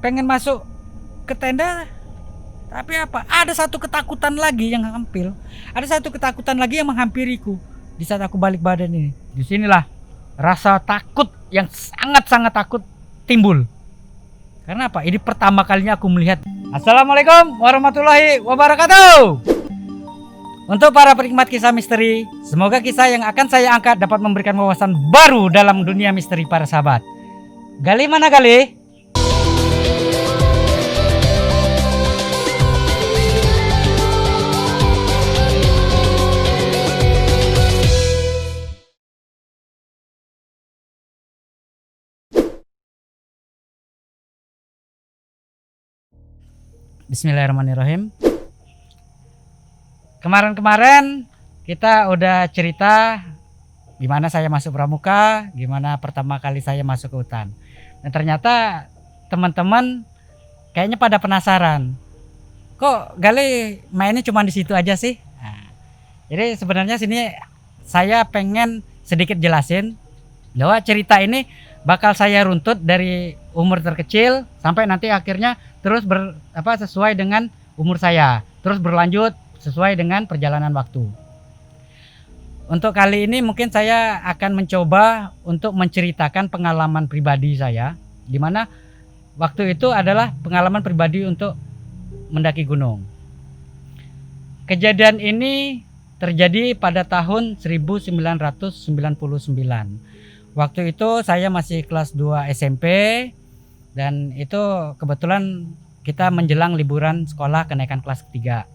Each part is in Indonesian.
pengen masuk ke tenda, tapi apa? Ada satu ketakutan lagi yang hampir. Ada satu ketakutan lagi yang menghampiriku di saat aku balik badan ini. Disinilah rasa takut yang sangat-sangat takut timbul. Karena apa? Ini pertama kalinya aku melihat. Assalamualaikum warahmatullahi wabarakatuh. Untuk para penikmat kisah misteri, semoga kisah yang akan saya angkat dapat memberikan wawasan baru dalam dunia misteri para sahabat. Gali mana Gali? Bismillahirrahmanirrahim. Kemarin-kemarin kita udah cerita gimana saya masuk pramuka, gimana pertama kali saya masuk ke hutan. Dan ternyata teman-teman kayaknya pada penasaran. Kok Gali mainnya cuma di situ aja sih? Nah, jadi sebenarnya sini saya pengen sedikit jelasin bahwa cerita ini bakal saya runtut dari umur terkecil sampai nanti akhirnya terus sesuai dengan umur saya, terus berlanjut sesuai dengan perjalanan waktu. Untuk kali ini mungkin saya akan mencoba untuk menceritakan pengalaman pribadi saya, di mana waktu itu adalah pengalaman pribadi untuk mendaki gunung. Kejadian ini terjadi pada tahun 1999. Waktu itu saya masih kelas 2 SMP dan itu kebetulan kita menjelang liburan sekolah kenaikan kelas ketiga.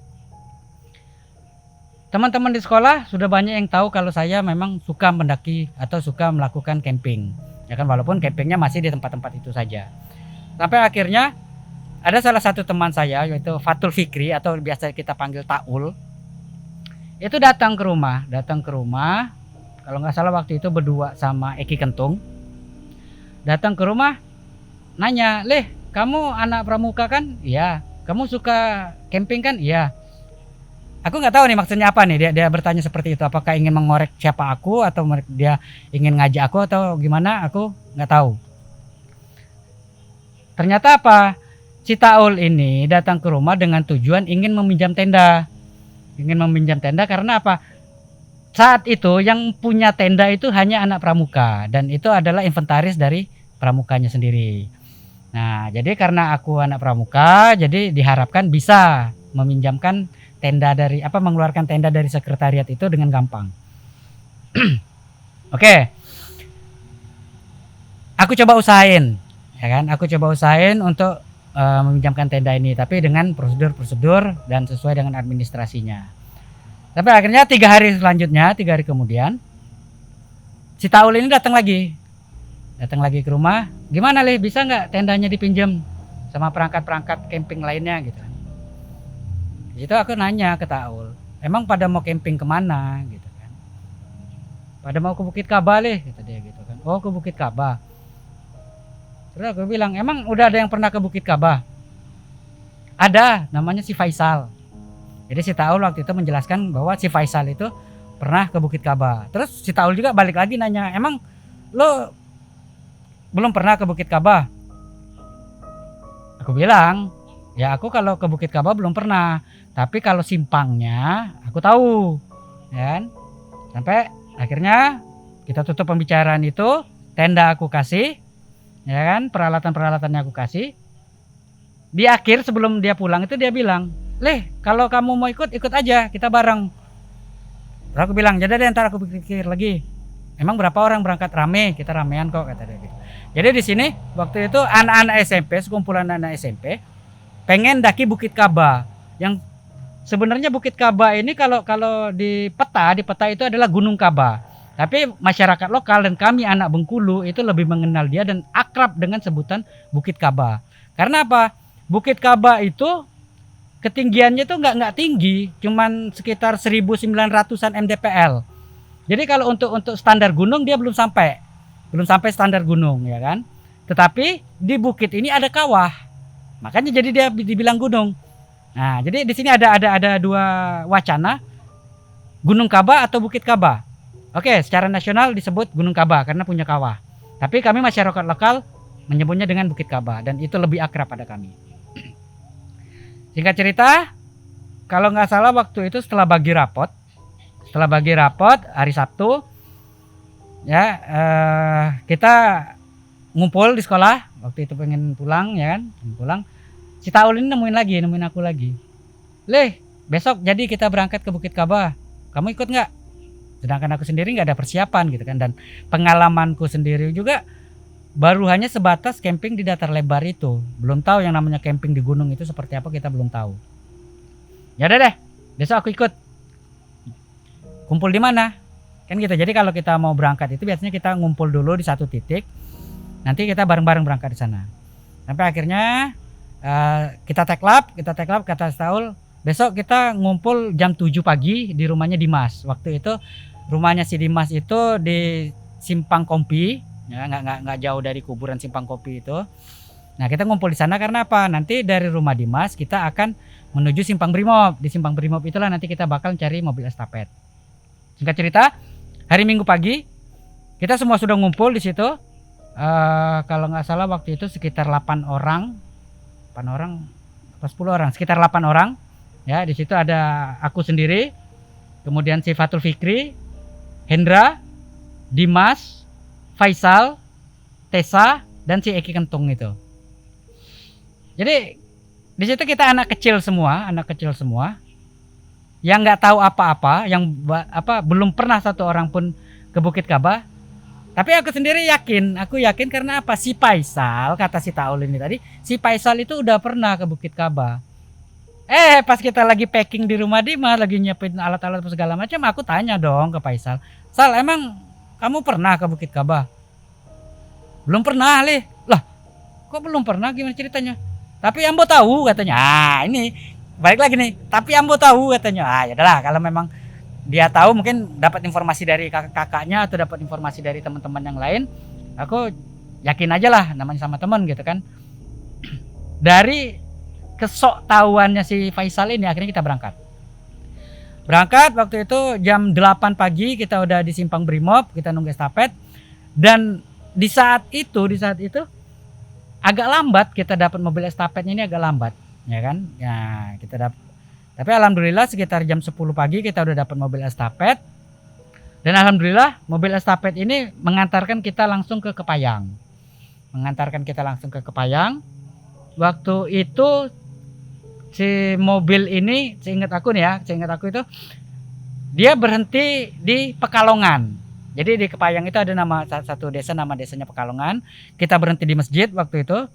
Teman-teman di sekolah sudah banyak yang tahu kalau saya memang suka mendaki atau suka melakukan camping. Ya kan, walaupun campingnya masih di tempat-tempat itu saja. Sampai akhirnya ada salah satu teman saya yaitu Fatul Fikri atau biasa kita panggil Taul. Itu datang ke rumah. Kalau nggak salah waktu itu berdua sama Eki Kentung. Datang ke rumah nanya, "Leh, kamu anak pramuka kan?" "Iya." "Kamu suka camping kan?" "Iya." Aku nggak tahu nih maksudnya apa nih dia bertanya seperti itu. Apakah ingin mengorek siapa aku atau dia ingin ngajak aku atau gimana? Aku nggak tahu. Ternyata apa? Si Taul ini datang ke rumah dengan tujuan ingin meminjam tenda. Karena apa? Saat itu yang punya tenda itu hanya anak pramuka dan itu adalah inventaris dari pramukanya sendiri. Nah, jadi karena aku anak pramuka, jadi diharapkan bisa meminjamkan tenda dari mengeluarkan tenda dari sekretariat itu dengan gampang. Oke. Aku coba usahain, ya kan? Aku coba usahain untuk meminjamkan tenda ini, tapi dengan prosedur dan sesuai dengan administrasinya. Tapi akhirnya 3 hari kemudian, si Taul ini datang lagi ke rumah. "Gimana Leh, bisa nggak tendanya dipinjam sama perangkat-perangkat camping lainnya?" gitu. Itu aku nanya ke Taul, "Emang pada mau camping kemana?" gitu kan. "Pada mau ke Bukit Kaba Leh," kata dia gitu kan. "Oh, ke Bukit Kaba." Terus aku bilang, "Emang udah ada yang pernah ke Bukit Kaba?" "Ada, namanya si Faisal." Jadi si Taul waktu itu menjelaskan bahwa si Faisal itu pernah ke Bukit Kaba. Terus si Taul juga balik lagi nanya, "Emang lo belum pernah ke Bukit Kaba?" Aku bilang, "Ya aku kalau ke Bukit Kaba belum pernah, tapi kalau simpangnya aku tahu." Ya kan? Sampai akhirnya kita tutup pembicaraan itu, tenda aku kasih, ya kan, peralatan-peralatannya aku kasih. Di akhir sebelum dia pulang itu dia bilang, "Leh, kalau kamu mau ikut aja, kita bareng." Terus aku bilang, "Jadi deh, ntar aku pikir lagi. Emang berapa orang berangkat?" "Rame, kita ramean kok," kata dia gitu. Jadi di sini waktu itu anak-anak SMP, sekumpulan anak SMP pengen daki Bukit Kaba. Yang sebenarnya Bukit Kaba ini kalau di peta itu adalah Gunung Kaba. Tapi masyarakat lokal dan kami anak Bengkulu itu lebih mengenal dia dan akrab dengan sebutan Bukit Kaba. Karena apa? Bukit Kaba itu ketinggiannya itu nggak tinggi, cuman sekitar 1900-an mdpl. Jadi kalau untuk standar gunung dia belum sampai standar gunung, ya kan. Tetapi di bukit ini ada kawah, makanya jadi dia dibilang gunung. Nah, jadi di sini ada 2 wacana, Gunung Kaba atau Bukit Kaba. Oke, secara nasional disebut Gunung Kaba karena punya kawah. Tapi kami masyarakat lokal menyebutnya dengan Bukit Kaba dan itu lebih akrab pada kami. Singkat cerita, kalau nggak salah waktu itu setelah bagi rapot hari Sabtu, ya kita ngumpul di sekolah. Waktu itu pengen pulang, ya kan, pulang. Si Taul ini nemuin aku lagi. Leh, besok jadi kita berangkat ke Bukit Kaba. Kamu ikut nggak? Sedangkan aku sendiri nggak ada persiapan gitu kan, dan pengalamanku sendiri juga baru hanya sebatas camping di datar lebar itu. Belum tahu yang namanya camping di gunung itu seperti apa, kita belum tahu. Ya udah deh, besok aku ikut. Kumpul di mana? Kan gitu. Jadi kalau kita mau berangkat itu biasanya kita ngumpul dulu di satu titik. Nanti kita bareng-bareng berangkat di sana. Sampai akhirnya kita take lap kata Staul, besok kita ngumpul jam 7 pagi di rumahnya Dimas. Waktu itu rumahnya si Dimas itu di Simpang Kompi, ya, nggak jauh dari kuburan Simpang Kopi itu. Nah, kita ngumpul di sana karena apa? Nanti dari rumah Dimas kita akan menuju Simpang Brimob. Di Simpang Brimob itulah nanti kita bakal cari mobil estafet. Singkat cerita, hari Minggu pagi kita semua sudah ngumpul di situ. Kalau nggak salah waktu itu sekitar 8 orang apa 10 orang, sekitar 8 orang. Ya, di situ ada aku sendiri, kemudian si Fatul Fikri, Hendra, Dimas, Faisal, Tessa, dan si Eki Kentung itu. Jadi di situ kita anak kecil semua yang nggak tahu apa-apa, yang belum pernah satu orang pun ke Bukit Kaba. Tapi aku sendiri yakin karena apa? Si Faisal, kata si Taul ini tadi, si Faisal itu udah pernah ke Bukit Kaba. Pas kita lagi packing di rumah Dimas, lagi nyiapin alat-alat segala macam, aku tanya dong ke Faisal, Sal, emang kamu pernah ke Bukit Kaba? Belum pernah, Lih. Lah, kok belum pernah? Gimana ceritanya? Tapi Ambo tahu katanya. Ini balik lagi nih. Tapi Ambo tahu katanya. Ya udahlah, kalau memang dia tahu, mungkin dapat informasi dari kakak-kakaknya atau dapat informasi dari teman-teman yang lain, aku yakin aja lah, namanya sama teman gitu kan. Dari kesok tahuannya si Faisal ini akhirnya kita berangkat waktu itu jam 8 pagi kita udah di Simpang Brimob, kita nunggu estafet. Dan di saat itu agak lambat, kita dapat mobil estafetnya ini agak lambat, ya kan. Ya, kita dapat. Tapi alhamdulillah sekitar jam 10 pagi kita udah dapat mobil estafet. Dan alhamdulillah mobil estafet ini mengantarkan kita langsung ke Kepayang. Waktu itu si mobil ini, seingat aku itu dia berhenti di Pekalongan. Jadi di Kepayang itu ada nama satu desa, nama desanya Pekalongan. Kita berhenti di masjid waktu itu.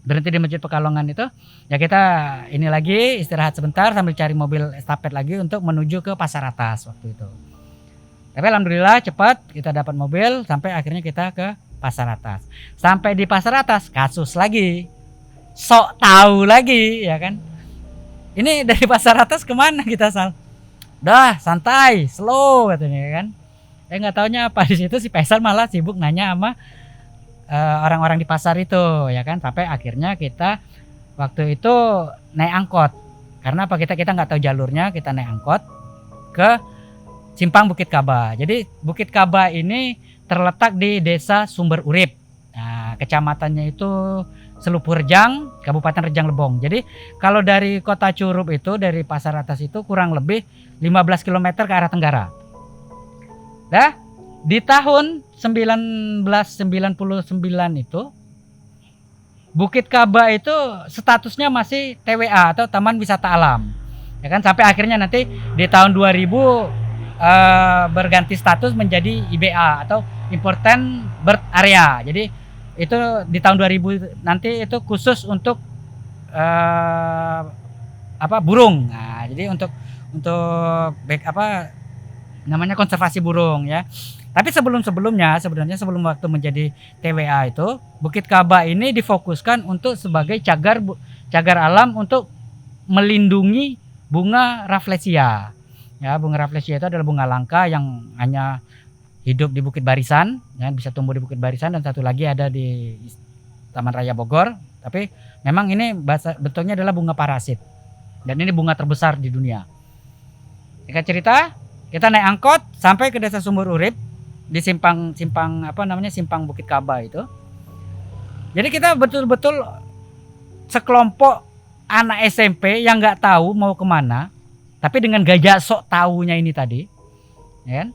Berhenti di masjid Pekalongan itu, ya kita ini lagi istirahat sebentar sambil cari mobil estafet lagi untuk menuju ke Pasar Atas waktu itu. Tapi alhamdulillah cepat kita dapat mobil sampai akhirnya kita ke Pasar Atas. Sampai di Pasar Atas kasus lagi, sok tahu lagi, ya kan. Ini dari Pasar Atas kemana kita, Sal? Dah santai, slow katanya, kan. Nggak taunya apa, di situ si Faisal malah sibuk nanya sama orang-orang di pasar itu, ya kan. Sampai akhirnya kita waktu itu naik angkot. Karena apa, kita nggak tahu jalurnya, kita naik angkot ke Simpang Bukit Kaba. Jadi Bukit Kaba ini terletak di Desa Sumber Urip. Nah, kecamatannya itu Selupur Rejang, Kabupaten Rejang Lebong. Jadi kalau dari Kota Curup itu, dari Pasar Atas itu kurang lebih 15 km ke arah tenggara. Dah, di tahun 1999 itu Bukit Kaba itu statusnya masih TWA atau Taman Wisata Alam, ya kan. Sampai akhirnya nanti di tahun 2000 berganti status menjadi IBA atau Important Bird Area. Jadi itu di tahun 2000 nanti itu khusus untuk burung. Nah, jadi untuk namanya konservasi burung, ya. Tapi sebelum waktu menjadi TWA itu, Bukit Kaba ini difokuskan untuk sebagai cagar alam untuk melindungi bunga Rafflesia. Ya, bunga Rafflesia itu adalah bunga langka yang hanya hidup di Bukit Barisan, ya, bisa tumbuh di Bukit Barisan, dan satu lagi ada di Taman Raya Bogor. Tapi memang ini bentuknya adalah bunga parasit. Dan ini bunga terbesar di dunia. Singkat cerita, kita naik angkot sampai ke Desa Sumber Urip di Simpang Bukit Kaba itu. Jadi kita betul-betul sekelompok anak SMP yang nggak tahu mau kemana, tapi dengan gaya sok tahunya ini tadi, ya kan?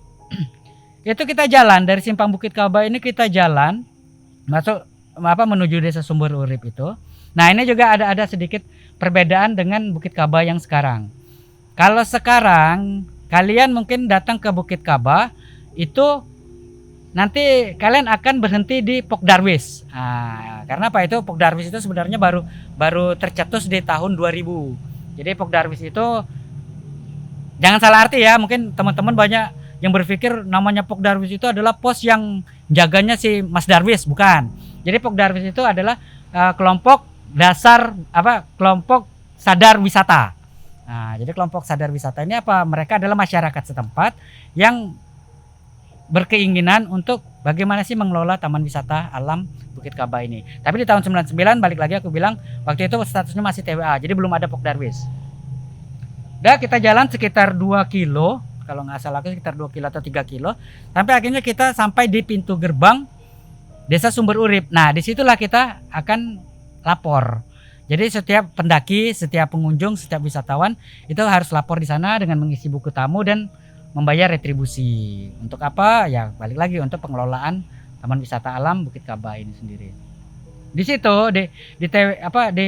Itu kita jalan dari Simpang Bukit Kaba ini, kita jalan masuk menuju Desa Sumber Urip itu. Nah, ini juga ada sedikit perbedaan dengan Bukit Kaba yang sekarang. Kalau sekarang kalian mungkin datang ke Bukit Kaba itu nanti kalian akan berhenti di Pok Darwis. Nah, karena apa itu? Pok Darwis itu sebenarnya baru tercetus di tahun 2000. Jadi Pok Darwis itu jangan salah arti ya, mungkin teman-teman banyak yang berpikir namanya Pok Darwis itu adalah pos yang jaganya si Mas Darwis, bukan. Jadi Pok Darwis itu adalah kelompok dasar kelompok sadar wisata. Nah, jadi kelompok sadar wisata ini apa? Mereka adalah masyarakat setempat yang berkeinginan untuk bagaimana sih mengelola taman wisata alam Bukit Kaba ini. Tapi di tahun 99 balik lagi aku bilang waktu itu statusnya masih TWA, jadi belum ada Pok Darwis. Udah kita jalan sekitar 2 kilo, kalau nggak salah aku sekitar 2 kilo atau 3 kilo, sampai akhirnya kita sampai di pintu gerbang Desa Sumber Urip. Nah, disitulah kita akan lapor. Jadi setiap pendaki, setiap pengunjung, setiap wisatawan itu harus lapor di sana dengan mengisi buku tamu dan membayar retribusi. Untuk apa? Ya balik lagi untuk pengelolaan Taman Wisata Alam Bukit Kaba ini sendiri. Di situ di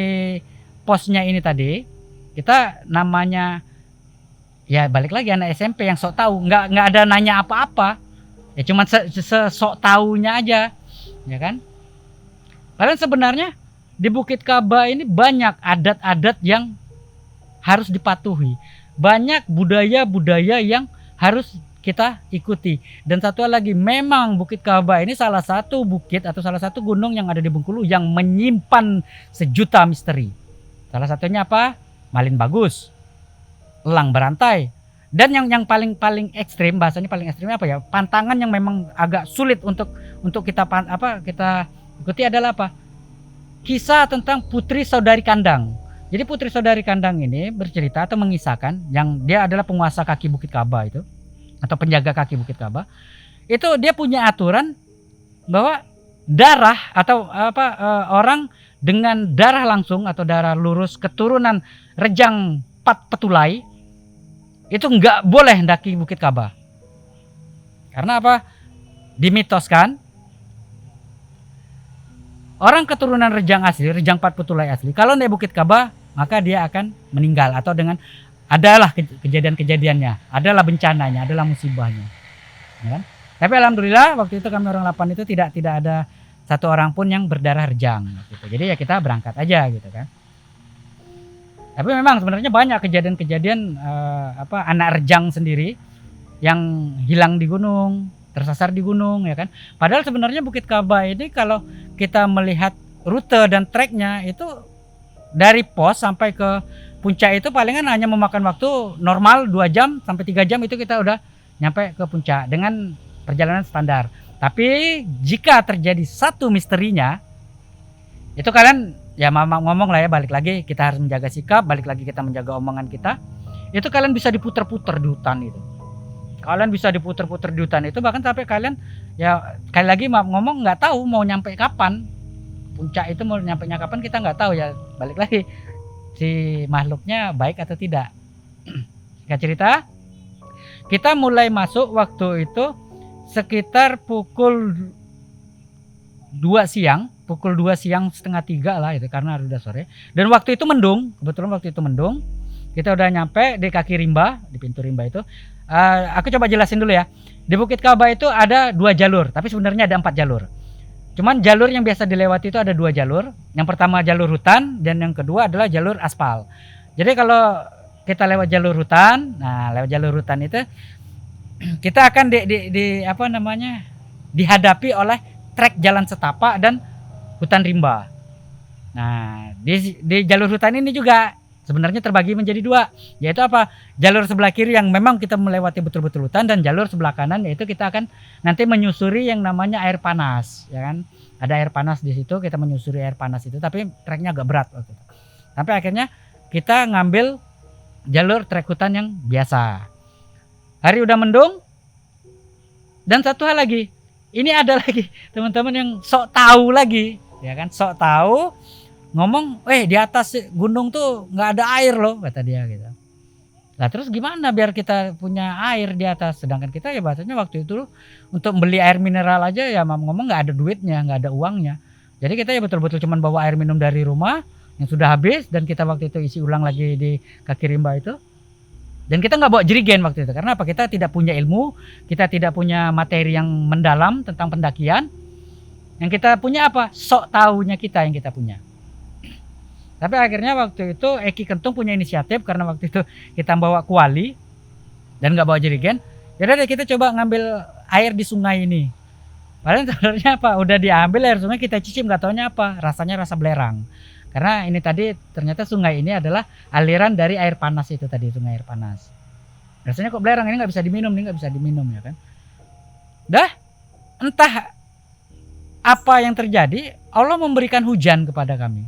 posnya ini tadi kita namanya ya balik lagi anak SMP yang sok tahu, nggak ada nanya apa-apa. Ya cuma sok tahunya aja, ya kan? Padahal sebenarnya di Bukit Kaba ini banyak adat-adat yang harus dipatuhi. Banyak budaya-budaya yang harus kita ikuti. Dan satu lagi, memang Bukit Kaba ini salah satu bukit atau salah satu gunung yang ada di Bengkulu yang menyimpan sejuta misteri. Salah satunya apa? Malin Bagus, elang berantai, dan yang paling ekstrim, bahasanya paling ekstrimnya apa ya? Pantangan yang memang agak sulit untuk kita ikuti adalah apa? Kisah tentang Putri Saudari Kandang. Jadi Putri Saudari Kandang ini bercerita atau mengisahkan yang dia adalah penguasa kaki Bukit Kaba itu atau penjaga kaki Bukit Kaba. Itu dia punya aturan bahwa darah atau orang dengan darah langsung atau darah lurus keturunan Rejang Pat Petulai itu nggak boleh mendaki Bukit Kaba. Karena apa? Dimitoskan orang keturunan Rejang asli, Rejang Pat Petulai asli, kalau naik Bukit Kaba maka dia akan meninggal atau dengan adalah kejadian-kejadiannya, adalah bencananya, adalah musibahnya, ya kan? Tapi alhamdulillah waktu itu kami orang 8 itu tidak ada satu orang pun yang berdarah Rejang gitu. Jadi ya kita berangkat aja gitu kan. Tapi memang sebenarnya banyak kejadian-kejadian anak Rejang sendiri yang hilang di gunung, tersasar di gunung, ya kan. Padahal sebenarnya Bukit Kaba ini kalau kita melihat rute dan treknya itu dari pos sampai ke puncak itu palingan hanya memakan waktu normal 2 jam sampai 3 jam itu kita udah nyampe ke puncak dengan perjalanan standar. Tapi jika terjadi satu misterinya itu kalian ya ngomong lah ya, balik lagi kita harus menjaga sikap, balik lagi kita menjaga omongan kita. Itu kalian bisa diputer-puter di hutan itu. Kalian bisa diputer-puter di hutan itu, bahkan sampai kalian ya sekali lagi ngomong nggak tahu mau nyampe kapan. Puncak itu mau nyampenya kapan kita nggak tahu ya, balik lagi si makhluknya baik atau tidak. Singkat cerita, kita mulai masuk waktu itu sekitar pukul 2 siang, setengah 3 lah itu karena udah sore. Dan waktu itu mendung, kebetulan waktu itu mendung. Kita udah nyampe di kaki rimba, di pintu rimba itu. Aku coba jelasin dulu ya. Di Bukit Kaba itu ada 2 jalur, tapi sebenarnya ada 4 jalur. Cuman jalur yang biasa dilewati itu ada 2 jalur. Yang pertama jalur hutan dan yang kedua adalah jalur aspal. Jadi kalau kita lewat jalur hutan, nah lewat jalur hutan itu kita akan dihadapi oleh trek jalan setapak dan hutan rimba. Nah, di jalur hutan ini juga sebenarnya terbagi menjadi 2, yaitu apa? Jalur sebelah kiri yang memang kita melewati betul-betul hutan, dan jalur sebelah kanan yaitu kita akan nanti menyusuri yang namanya air panas, ya kan? Ada air panas di situ, kita menyusuri air panas itu, tapi treknya agak berat waktu itu. Sampai akhirnya kita ngambil jalur trek hutan yang biasa. Hari udah mendung. Dan satu hal lagi, ini ada lagi teman-teman yang sok tahu lagi, ya kan, sok tahu ngomong, di atas gunung tuh nggak ada air loh, kata dia gitu. Lah terus gimana biar kita punya air di atas, sedangkan kita ya bahasanya waktu itu untuk beli air mineral aja ya ngomong nggak ada duitnya, nggak ada uangnya. Jadi kita ya betul-betul cuman bawa air minum dari rumah yang sudah habis, dan kita waktu itu isi ulang lagi di kaki rimba itu. Dan kita nggak bawa jerigen waktu itu, karena apa? Kita tidak punya ilmu, kita tidak punya materi yang mendalam tentang pendakian. Yang kita punya apa? Sok tahunya kita yang kita punya. Tapi akhirnya waktu itu Eki Kentung punya inisiatif, karena waktu itu kita bawa kuali dan nggak bawa jerigen. Jadi kita coba ngambil air di sungai ini. Padahal sebenarnya apa? Udah diambil air sungai, kita cicip, nggak taunya apa? Rasanya rasa belerang. Karena ini tadi ternyata sungai ini adalah aliran dari air panas itu tadi, sungai air panas. Rasanya kok belerang, ini nggak bisa diminum, ya kan? Dah, entah apa yang terjadi, Allah memberikan hujan kepada kami.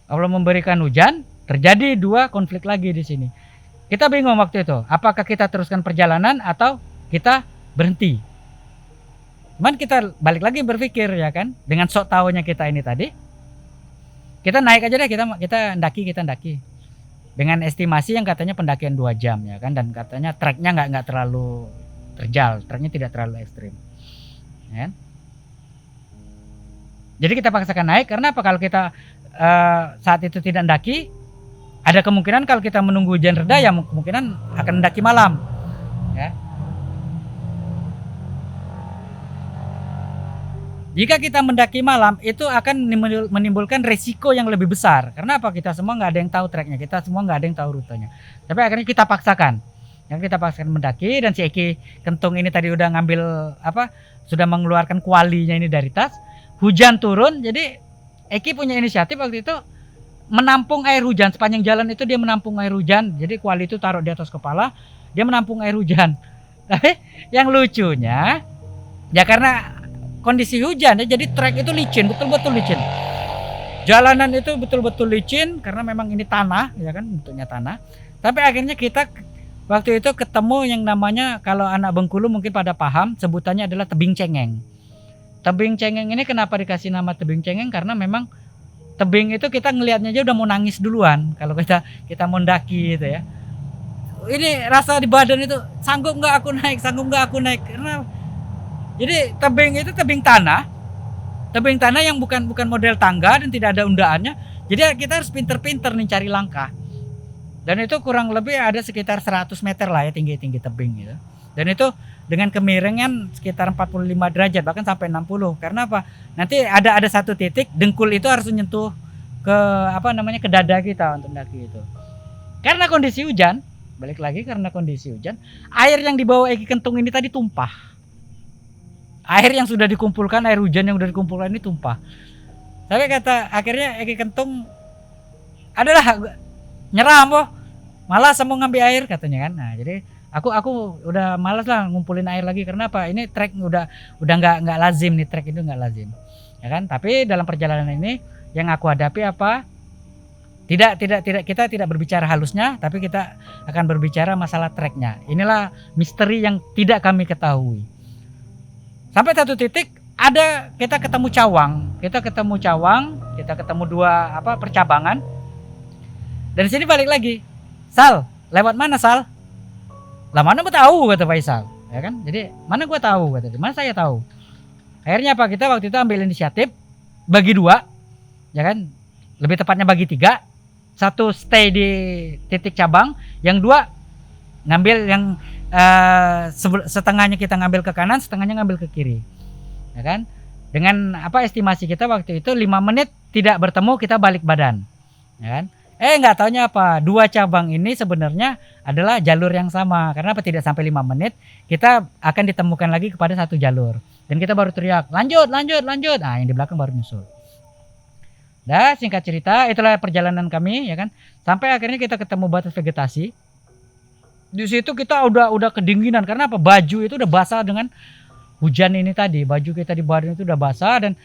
Allah memberikan hujan, terjadi 2 konflik lagi di sini. Kita bingung waktu itu, apakah kita teruskan perjalanan atau kita berhenti. Cuman kita balik lagi berpikir, ya kan, dengan sok tahunya kita ini tadi, kita naik aja deh, kita ndaki. Dengan estimasi yang katanya pendakian 2 jam, ya kan, dan katanya treknya nggak terlalu terjal, treknya tidak terlalu ekstrim. Ya kan? Jadi kita paksakan naik, karena apa? Kalau kita saat itu tidak mendaki, ada kemungkinan kalau kita menunggu hujan reda ya kemungkinan akan mendaki malam, ya. Jika kita mendaki malam itu akan menimbulkan resiko yang lebih besar, karena apa? Kita semua nggak ada yang tahu treknya, kita semua nggak ada yang tahu rutenya. Tapi akhirnya kita paksakan, mendaki, dan si Eki Kentung ini tadi udah ngambil sudah mengeluarkan kualinya ini dari tas. Hujan turun, jadi Eki punya inisiatif waktu itu menampung air hujan. Sepanjang jalan itu dia menampung air hujan. Jadi kuali itu taruh di atas kepala, dia menampung air hujan. Tapi yang lucunya, ya karena kondisi hujan ya, jadi trek itu licin, betul-betul licin. Jalanan itu betul-betul licin karena memang ini tanah, ya kan, bentuknya tanah. Tapi akhirnya kita waktu itu ketemu yang namanya, kalau anak Bengkulu mungkin pada paham, sebutannya adalah tebing cengeng. Tebing cengeng ini kenapa dikasih nama tebing cengeng? Karena memang tebing itu kita ngelihatnya aja udah mau nangis duluan kalau kita mau mendaki gitu ya. Ini rasa di badan itu, sanggup nggak aku naik, karena jadi tebing itu tebing tanah yang bukan model tangga dan tidak ada undaannya. Jadi kita harus pinter-pinter nih cari langkah. Dan itu kurang lebih ada sekitar 100 meter lah ya tinggi tebing gitu. Dan itu dengan kemiringan sekitar 45 derajat, bahkan sampai 60. Karena apa? Nanti ada satu titik dengkul itu harus menyentuh ke ke dada kita untuk mendaki itu. Karena kondisi hujan, balik lagi karena kondisi hujan, air yang dibawa Eki Kentung ini tadi tumpah. Air yang sudah dikumpulkan, air hujan yang sudah dikumpulkan ini tumpah. Tapi akhirnya Eki Kentung adalah nyerah, malas mau ngambil air katanya kan. Nah, jadi aku udah malas lah ngumpulin air lagi, karena apa? Ini trek udah nggak lazim nih, trek itu nggak lazim, ya kan? Tapi dalam perjalanan ini yang aku hadapi apa? Tidak kita tidak berbicara halusnya, tapi kita akan berbicara masalah treknya. Inilah misteri yang tidak kami ketahui. Sampai satu titik kita ketemu cawang, kita ketemu 2 percabangan. Dari sini balik lagi, Sal, lewat mana Sal? Lah mana gue tahu, kata Faisal, ya kan? Jadi mana gue tahu, kata dia, mana saya tahu. Akhirnya apa? Kita waktu itu ambil inisiatif bagi 2, ya kan? Lebih tepatnya bagi 3. 1 stay di titik cabang, yang 2 ngambil yang setengahnya kita ngambil ke kanan, setengahnya ngambil ke kiri, ya kan? Dengan estimasi kita waktu itu 5 menit tidak bertemu, kita balik badan, ya kan? Nggak taunya apa, 2 cabang ini sebenarnya adalah jalur yang sama. Karena apa? Tidak sampai 5 menit kita akan ditemukan lagi kepada 1 jalur, dan kita baru teriak lanjut. Nah, yang di belakang baru nyusul. Dah, singkat cerita itulah perjalanan kami, ya kan, sampai akhirnya kita ketemu batas vegetasi. Di situ kita udah kedinginan, karena apa? Baju itu udah basah dengan hujan ini tadi, baju kita di badan itu udah basah. Dan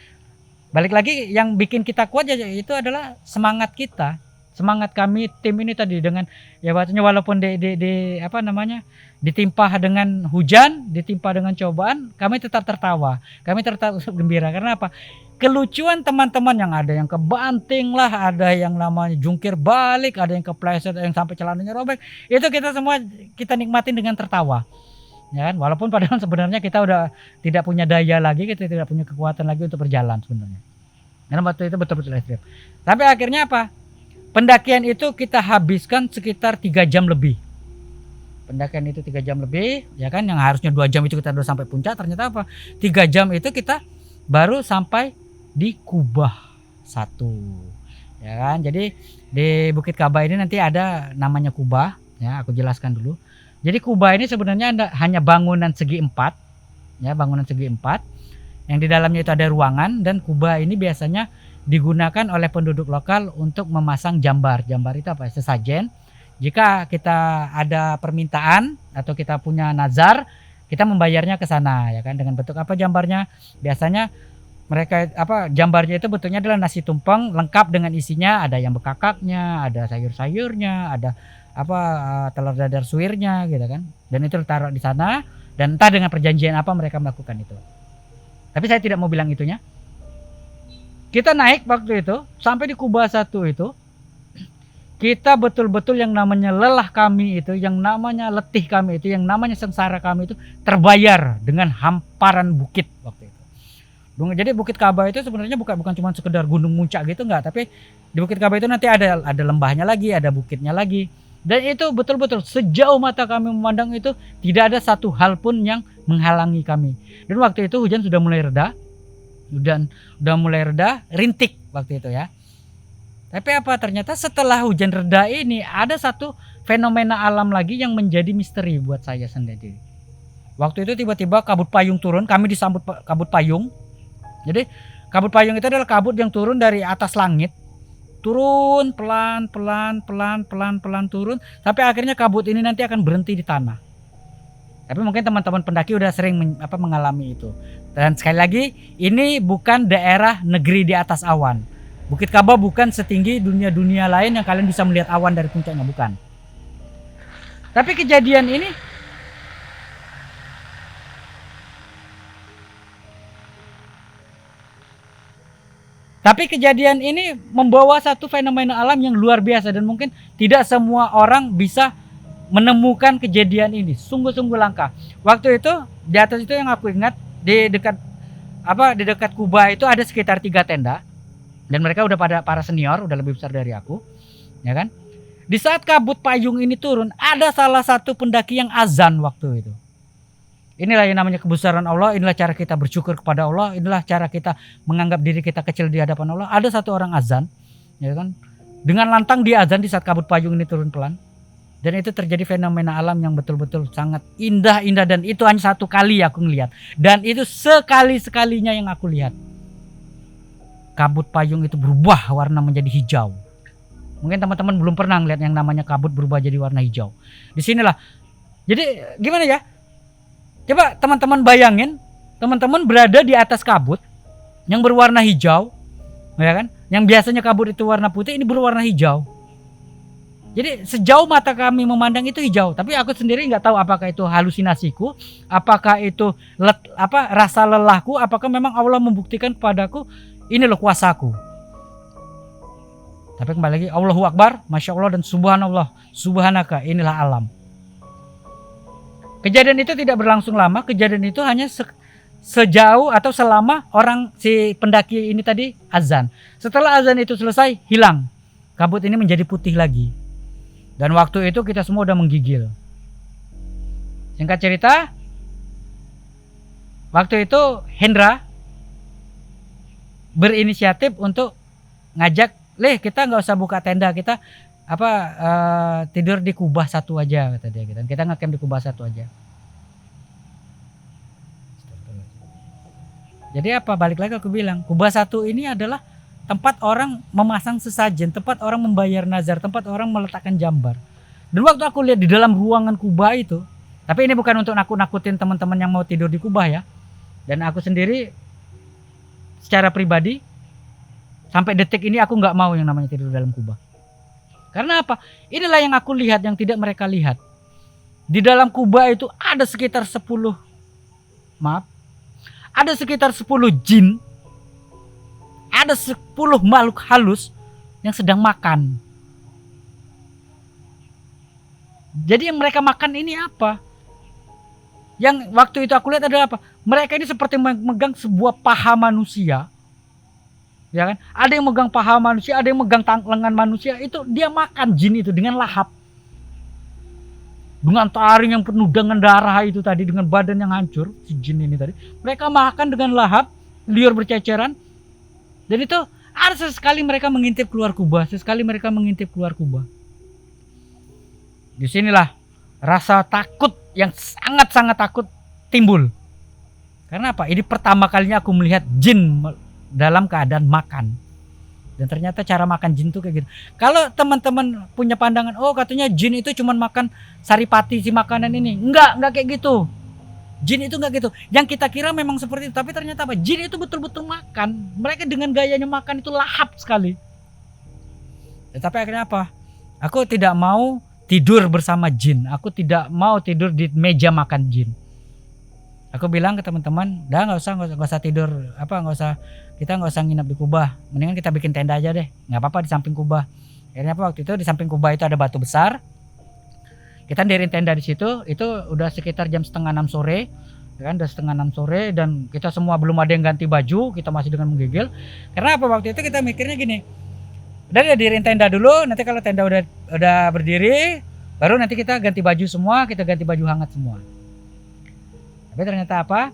balik lagi yang bikin kita kuat itu adalah semangat kita. Semangat kami tim ini tadi, dengan ya bahasanya walaupun ditimpa dengan hujan, ditimpa dengan cobaan, kami tetap tertawa, kami tetap gembira. Karena apa? kelucuan teman-teman yang ada yang kebanting lah, ada yang namanya jungkir balik, ada yang kepleset, ada yang sampai celananya robek. Itu kita semua kita nikmatin dengan tertawa. Ya kan? Walaupun padahal sebenarnya kita udah tidak punya daya lagi, kita tidak punya kekuatan lagi untuk berjalan sebenarnya. Karena waktu itu betul-betul ekstrim. Tapi akhirnya apa? Pendakian itu kita habiskan sekitar 3 jam lebih. Pendakian itu 3 jam lebih, ya kan? Yang harusnya 2 jam itu kita udah sampai puncak, ternyata apa? 3 jam itu kita baru sampai di Kubah 1. Ya kan? Jadi di Bukit Kaba ini nanti ada namanya Kubah, ya, aku jelaskan dulu. Jadi kubah ini sebenarnya hanya bangunan segi 4, ya, bangunan segi 4 yang di dalamnya itu ada ruangan, dan kubah ini biasanya digunakan oleh penduduk lokal untuk memasang jambar. Jambar itu apa? Sesajen. Jika kita ada permintaan atau kita punya nazar, kita membayarnya ke sana, ya kan, dengan bentuk apa jambarnya? Biasanya mereka jambarnya itu bentuknya adalah nasi tumpeng lengkap dengan isinya, ada yang bekakaknya, ada sayur-sayurnya, ada telur dadar suwirnya gitu kan, dan itu ditaruh di sana, dan entah dengan perjanjian apa mereka melakukan itu, tapi saya tidak mau bilang itunya. Kita naik waktu itu sampai di Kubah 1 itu, kita betul-betul yang namanya lelah kami itu, yang namanya letih kami itu, yang namanya sengsara kami itu terbayar dengan hamparan bukit waktu itu. Jadi Bukit Kaba itu sebenarnya bukan cuma sekedar gunung muncak gitu, enggak, tapi di Bukit Kaba itu nanti ada lembahnya lagi, ada bukitnya lagi. Dan itu betul-betul sejauh mata kami memandang itu tidak ada satu hal pun yang menghalangi kami. Dan waktu itu hujan sudah mulai reda, rintik waktu itu ya. Tapi ternyata setelah hujan reda ini ada satu fenomena alam lagi yang menjadi misteri buat saya sendiri. Waktu itu tiba-tiba kabut payung turun, kami disambut kabut payung. Jadi kabut payung itu adalah kabut yang turun dari atas langit. Turun pelan turun sampai akhirnya kabut ini nanti akan berhenti di tanah. Tapi mungkin teman-teman pendaki udah sering mengalami itu. Dan sekali lagi, ini bukan daerah negeri di atas awan. Bukit Kaba bukan setinggi dunia-dunia lain yang kalian bisa melihat awan dari puncaknya, bukan. Tapi kejadian ini membawa satu fenomena alam yang luar biasa, dan mungkin tidak semua orang bisa menemukan kejadian ini. Sungguh-sungguh langka. Waktu itu di atas itu yang aku ingat, di dekat Kubah itu ada sekitar 3 tenda, dan mereka udah para senior, udah lebih besar dari aku, ya kan. Di saat kabut payung ini turun, ada salah satu pendaki yang azan waktu itu. Inilah yang namanya kebesaran Allah, inilah cara kita bersyukur kepada Allah, inilah cara kita menganggap diri kita kecil di hadapan Allah. Ada satu orang azan, ya kan, dengan lantang dia azan di saat kabut payung ini turun pelan. Dan itu terjadi fenomena alam yang betul-betul sangat indah, dan itu hanya satu kali aku ngelihat. Dan itu sekali-sekalinya yang aku lihat. Kabut payung itu berubah warna menjadi hijau. Mungkin teman-teman belum pernah ngelihat yang namanya kabut berubah jadi warna hijau. Di sinilah. Jadi gimana ya? Coba teman-teman bayangin, teman-teman berada di atas kabut yang berwarna hijau, ya kan? Yang biasanya kabut itu warna putih, ini berwarna hijau. Jadi sejauh mata kami memandang itu hijau, tapi aku sendiri nggak tahu apakah itu halusinasiku, apakah itu rasa lelahku, apakah memang Allah membuktikan kepadaku ini loh kuasaku. Tapi kembali lagi, Allahu Akbar, Masya Allah dan Subhanallah, Subhanaka, inilah alam. Kejadian itu tidak berlangsung lama, kejadian itu hanya sejauh atau selama si pendaki ini tadi azan. Setelah azan itu selesai, hilang. Kabut ini menjadi putih lagi. Dan waktu itu kita semua udah menggigil. Singkat cerita, waktu itu Hendra berinisiatif untuk ngajak, kita nggak usah buka tenda, kita tidur di Kubah 1 aja, kata dia. Dan kita ngecamp di Kubah 1 aja. Jadi balik lagi aku bilang, Kubah 1 ini adalah tempat orang memasang sesajen, tempat orang membayar nazar, tempat orang meletakkan jambar. Dan waktu aku lihat di dalam ruangan Kubah itu, tapi ini bukan untuk nakut-nakutin teman-teman yang mau tidur di Kubah ya. Dan aku sendiri secara pribadi sampai detik ini aku nggak mau yang namanya tidur dalam Kubah. Karena apa? Inilah yang aku lihat yang tidak mereka lihat. Di dalam Kubah itu ada sekitar 10 jin ada 10 makhluk halus yang sedang makan. Jadi yang mereka makan ini apa? Yang waktu itu aku lihat adalah apa? Mereka ini seperti memegang sebuah paha manusia. Ya kan? Ada yang megang paha manusia, ada yang megang lengan manusia. Itu dia makan jin itu dengan lahap. Dengan taring yang penuh dengan darah itu tadi, dengan badan yang hancur, si jin ini tadi. Mereka makan dengan lahap, liur berceceran. Dan itu ada sesekali mereka mengintip keluar kubah, sesekali mereka mengintip keluar kubah. Disinilah rasa takut yang sangat-sangat takut timbul. Karena apa? Ini pertama kalinya aku melihat jin dalam keadaan makan. Dan ternyata cara makan jin itu kayak gitu. Kalau teman-teman punya pandangan, oh katanya jin itu cuma makan saripati si makanan ini. Enggak kayak gitu. Jin itu enggak gitu. Yang kita kira memang seperti itu, tapi ternyata apa? Jin itu betul-betul makan. Mereka dengan gayanya makan itu lahap sekali. Tetapi akhirnya apa? Aku tidak mau tidur bersama jin. Aku tidak mau tidur di meja makan jin. Aku bilang ke teman-teman, dah nggak usah tidur, kita nggak usah nginep di kubah, mendingan kita bikin tenda aja deh, nggak apa-apa di samping kubah. Akhirnya apa, waktu itu di samping kubah itu ada batu besar, kita diriin tenda di situ. Itu udah sekitar jam 5:30 sore, kan, udah 5:30 sore dan kita semua belum ada yang ganti baju, kita masih dengan menggigil. Karena apa, waktu itu kita mikirnya gini, udah diriin tenda dulu, nanti kalau tenda udah berdiri, baru nanti kita ganti baju semua, kita ganti baju hangat semua. Tapi ternyata apa?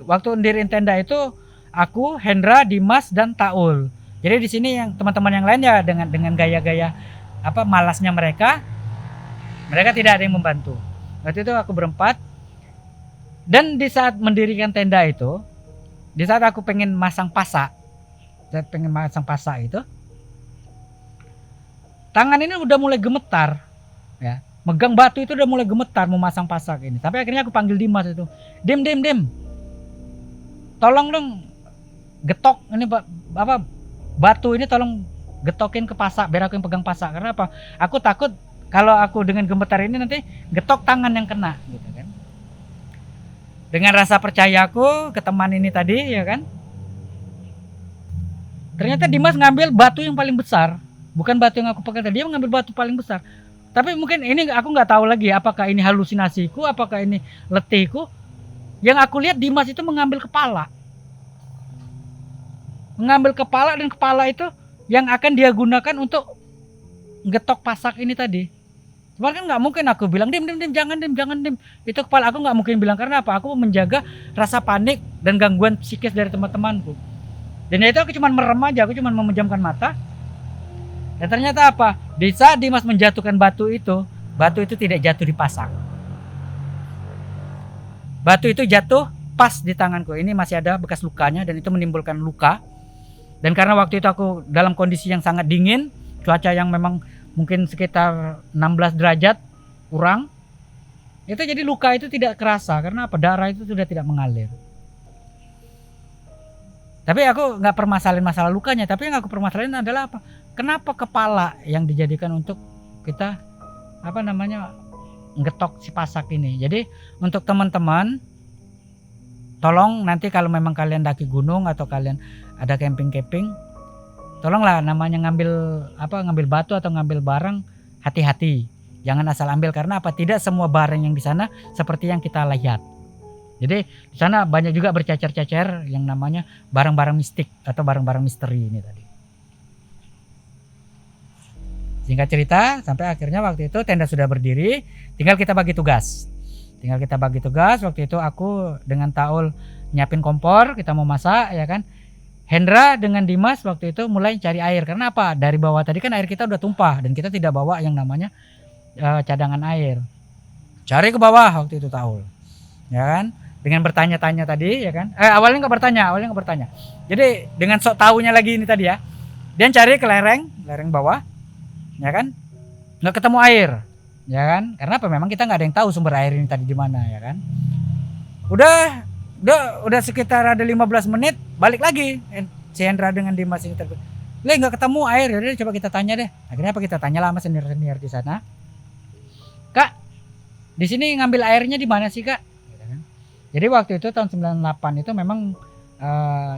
Waktu ndiriin tenda itu aku, Hendra, Dimas dan Taul. Jadi di sini yang teman-teman yang lain ya dengan gaya-gaya malasnya mereka tidak ada yang membantu. Waktu itu aku berempat. Dan di saat mendirikan tenda itu, di saat aku pengen masang pasak itu, tangan ini udah mulai gemetar, ya. Megang batu itu udah mulai gemetar mau masang pasak ini. Sampai akhirnya aku panggil Dimas itu. Dim. Tolong dong getok ini batu ini, tolong getokin ke pasak biar aku yang pegang pasak. Karena apa? Aku takut kalau aku dengan gemetar ini nanti getok tangan yang kena gitu kan. Dengan rasa percayaku ke teman ini tadi, ya kan. Ternyata Dimas ngambil batu yang paling besar. Bukan batu yang aku pegang tadi, dia mengambil batu paling besar. Tapi mungkin ini aku nggak tahu lagi apakah ini halusinasiku, apakah ini letihku. Yang aku lihat Dimas itu mengambil kepala. Dan kepala itu yang akan dia gunakan untuk ngetok pasak ini tadi. Cuman kan nggak mungkin aku bilang dim, jangan dim. Itu kepala aku nggak mungkin bilang, karena apa? Aku menjaga rasa panik dan gangguan psikis dari teman-temanku. Dan itu aku cuma merem aja, aku cuma memejamkan mata. Dan ternyata apa? Di saat Dimas menjatuhkan batu itu tidak jatuh di pasak. Batu itu jatuh pas di tanganku. Ini masih ada bekas lukanya dan itu menimbulkan luka. Dan karena waktu itu aku dalam kondisi yang sangat dingin, cuaca yang memang mungkin sekitar 16 derajat kurang, itu jadi luka itu tidak kerasa. Karena apa? Darah itu sudah tidak mengalir. Tapi aku nggak permasalahin masalah lukanya, tapi yang aku permasalahin adalah apa? Kenapa kepala yang dijadikan untuk kita ngetok si pasak ini? Jadi untuk teman-teman, tolong nanti kalau memang kalian daki gunung atau kalian ada camping, tolonglah namanya ngambil batu atau ngambil barang, hati-hati. Jangan asal ambil, karena apa? Tidak semua barang yang di sana seperti yang kita lihat. Jadi di sana banyak juga bercecer-cecer yang namanya barang-barang mistik atau barang-barang misteri ini tadi. Singkat cerita, sampai akhirnya waktu itu tenda sudah berdiri, tinggal kita bagi tugas. Waktu itu aku dengan Taul nyiapin kompor, kita mau masak, ya kan. Hendra dengan Dimas waktu itu mulai cari air. Karena apa? Dari bawah tadi kan air kita udah tumpah dan kita tidak bawa yang namanya cadangan air. Cari ke bawah waktu itu Taul, ya kan. Dengan bertanya-tanya tadi, ya kan. Awalnya nggak bertanya. Jadi dengan sok tahunya lagi ini tadi ya. Dia cari ke lereng bawah, ya kan. Nggak ketemu air, ya kan. Karena apa? Memang kita nggak ada yang tahu sumber air ini tadi di mana, ya kan. Udah sekitar ada 15 menit, balik lagi si Hendra dengan Dimas ini terus. Nggak ketemu air, udah coba kita tanya deh. Akhirnya apa, kita tanya lah sama senior di sana. Kak, di sini ngambil airnya di mana sih, Kak? Jadi waktu itu tahun 98 itu memang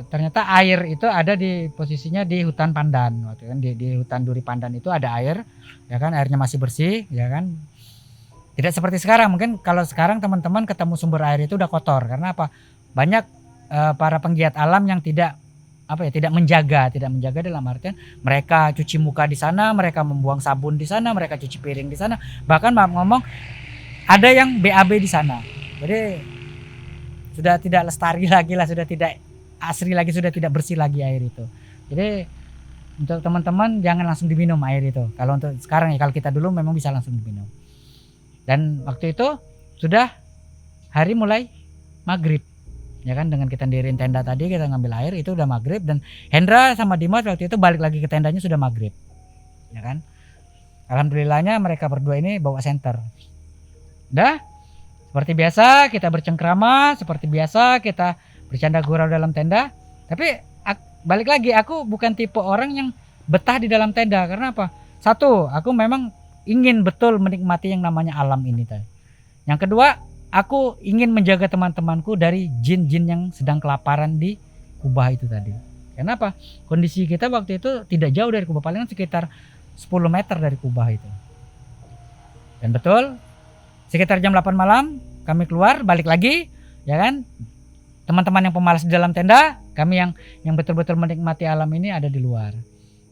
ternyata air itu ada di posisinya di hutan pandan waktu kan, di hutan duri pandan itu ada air, ya kan, airnya masih bersih, ya kan. Tidak seperti sekarang, mungkin kalau sekarang teman-teman ketemu sumber air itu udah kotor karena apa? Banyak para penggiat alam yang tidak tidak menjaga dalam artian mereka cuci muka di sana, mereka membuang sabun di sana, mereka cuci piring di sana, bahkan maaf ngomong ada yang BAB di sana. Jadi sudah tidak lestari lagi lah, sudah tidak asri lagi, sudah tidak bersih lagi air itu. Jadi untuk teman-teman jangan langsung diminum air itu. Kalau untuk sekarang ya, kalau kita dulu memang bisa langsung diminum. Dan waktu itu sudah hari mulai maghrib, ya kan, dengan kita diriin tenda tadi, kita ngambil air itu udah maghrib, dan Hendra sama Dimas waktu itu balik lagi ke tendanya sudah maghrib, ya kan. Alhamdulillahnya mereka berdua ini bawa senter. Udah seperti biasa kita bercengkrama, seperti biasa kita bercanda gurau dalam tenda. Tapi balik lagi, aku bukan tipe orang yang betah di dalam tenda. Karena apa? Satu, aku memang ingin betul menikmati yang namanya alam ini tadi. Yang kedua, aku ingin menjaga teman-temanku dari jin-jin yang sedang kelaparan di kubah itu tadi. Kenapa? Kondisi kita waktu itu tidak jauh dari kubah, palingan sekitar 10 meter dari kubah itu. Dan betul, sekitar jam 8 malam kami keluar, balik lagi, ya kan. Teman-teman yang pemalas di dalam tenda, kami yang betul-betul menikmati alam ini ada di luar.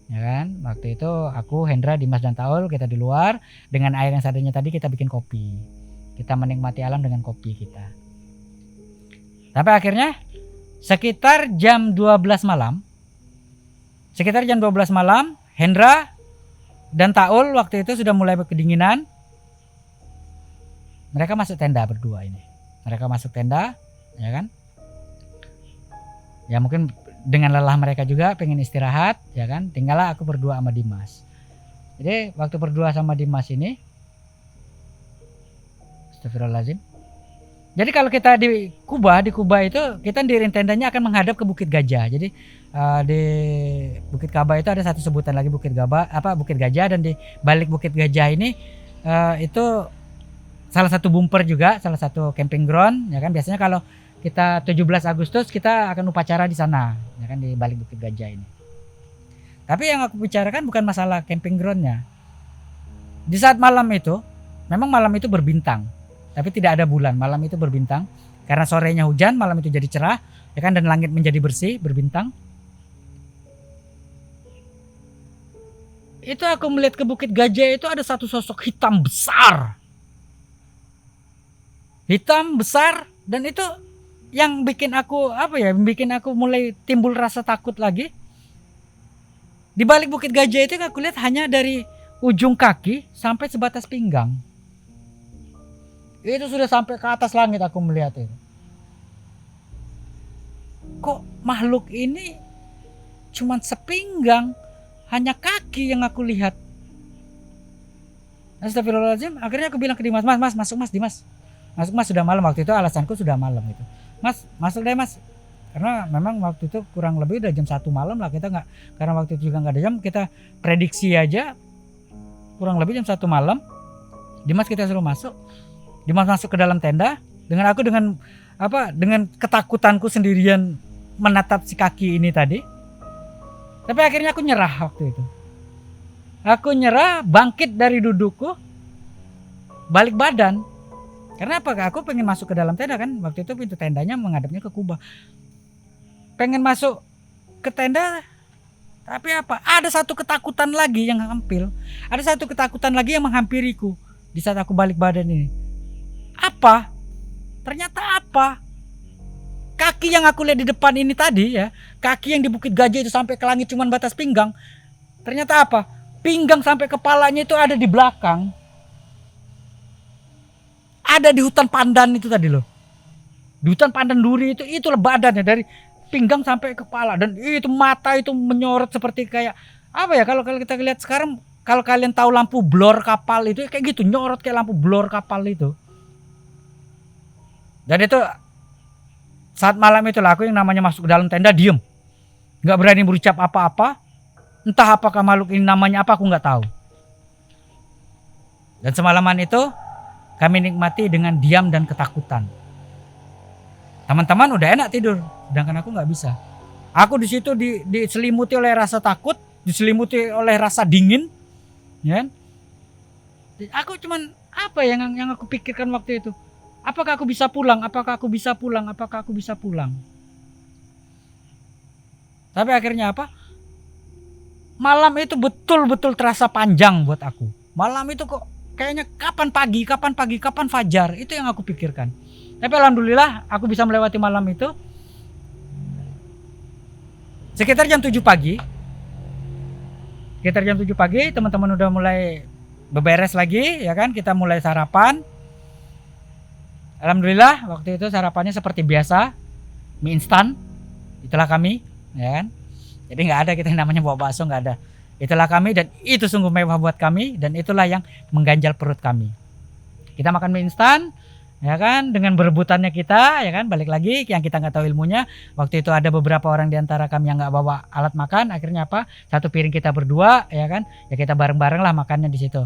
Ya kan, waktu itu aku, Hendra, Dimas dan Taul kita di luar dengan air yang seadanya tadi, kita bikin kopi. Kita menikmati alam dengan kopi kita. Sampai akhirnya sekitar jam 12 malam. Hendra dan Taul waktu itu sudah mulai kedinginan. Mereka masuk tenda berdua ini. Mereka masuk tenda, ya kan? Ya mungkin dengan lelah mereka juga pengen istirahat, ya kan. Tinggallah aku berdua sama Dimas. Jadi waktu berdua sama Dimas ini, astagfirullahaladzim. Jadi kalau kita di Kubah itu kita diriin tendanya akan menghadap ke Bukit Gajah. Jadi di Bukit Kaba itu ada satu sebutan lagi, Bukit Gajah, dan di balik Bukit Gajah ini itu salah satu bumper juga, salah satu camping ground, ya kan. Biasanya kalau kita 17 Agustus kita akan upacara di sana, ya kan, di balik Bukit Gajah ini. Tapi yang aku bicarakan bukan masalah camping groundnya. Di saat malam itu, memang malam itu berbintang, tapi tidak ada bulan. Malam itu berbintang karena sorenya hujan, malam itu jadi cerah, ya kan, dan langit menjadi bersih, berbintang. Itu aku melihat ke Bukit Gajah itu ada satu sosok hitam besar. Hitam besar, dan itu yang bikin aku mulai timbul rasa takut lagi. Di balik Bukit Gajah itu aku lihat hanya dari ujung kaki sampai sebatas pinggang. Itu sudah sampai ke atas langit aku melihat itu. Kok makhluk ini cuman sepinggang, hanya kaki yang aku lihat. Astagfirullahaladzim. Akhirnya aku bilang ke Dimas, Mas, masuk Mas, Dimas. Masuk Mas, sudah malam. Waktu itu alasanku sudah malam itu. Mas, masuk deh Mas. Karena memang waktu itu kurang lebih udah jam 1 malam lah, kita nggak, karena waktu itu juga nggak ada jam, kita prediksi aja kurang lebih jam 1 malam. Dimas kita suruh masuk. Dimas masuk ke dalam tenda dengan aku dengan ketakutanku sendirian menatap si kaki ini tadi. Tapi akhirnya aku nyerah waktu itu. Aku nyerah, bangkit dari dudukku, balik badan. Karena apa? Aku pengen masuk ke dalam tenda kan. Waktu itu pintu tendanya menghadapnya ke kubah. Pengen masuk ke tenda, tapi apa? Ada satu ketakutan lagi yang hampir. Ada satu ketakutan lagi yang menghampiriku di saat aku balik badan ini. Apa? Ternyata apa? Kaki yang aku lihat di depan ini tadi, ya, kaki yang di Bukit Gajah itu sampai ke langit cuman batas pinggang. Ternyata apa? Pinggang sampai kepalanya itu ada di belakang. Ada di hutan pandan itu tadi loh. Di hutan pandan duri itulah badannya dari pinggang sampai kepala, dan itu mata itu menyorot seperti kayak apa ya, kalau kita lihat sekarang, kalau kalian tahu lampu blor kapal itu kayak gitu, nyorot kayak lampu blor kapal itu. Dan itu saat malam itulah aku yang namanya masuk ke dalam tenda diem, nggak berani berucap apa-apa. Entah apakah makhluk ini namanya apa, aku nggak tahu. Dan semalaman itu kami nikmati dengan diam dan ketakutan. Teman-teman udah enak tidur, sedangkan aku nggak bisa. Aku di situ diselimuti oleh rasa takut, diselimuti oleh rasa dingin, ya kan? Aku cuman apa yang aku pikirkan waktu itu? Apakah aku bisa pulang? Apakah aku bisa pulang? Apakah aku bisa pulang? Tapi akhirnya apa? Malam itu betul-betul terasa panjang buat aku. Malam itu kok kayaknya kapan pagi, kapan fajar, itu yang aku pikirkan. Tapi alhamdulillah aku bisa melewati malam itu. Sekitar jam 7 pagi. Sekitar jam 7 pagi teman-teman udah mulai beberes lagi, ya kan? Kita mulai sarapan. Alhamdulillah waktu itu sarapannya seperti biasa, mie instan. Itulah kami, ya kan? Jadi nggak ada kita yang namanya bawa bakso, nggak ada. Itulah kami dan itu sungguh mewah buat kami dan itulah yang mengganjal perut kami. Kita makan mie instan, ya kan, dengan berebutannya kita, ya kan, balik lagi yang kita nggak tahu ilmunya. Waktu itu ada beberapa orang di antara kami yang nggak bawa alat makan, akhirnya apa? Satu piring kita berdua, ya kan, ya kita bareng-bareng lah makannya di situ.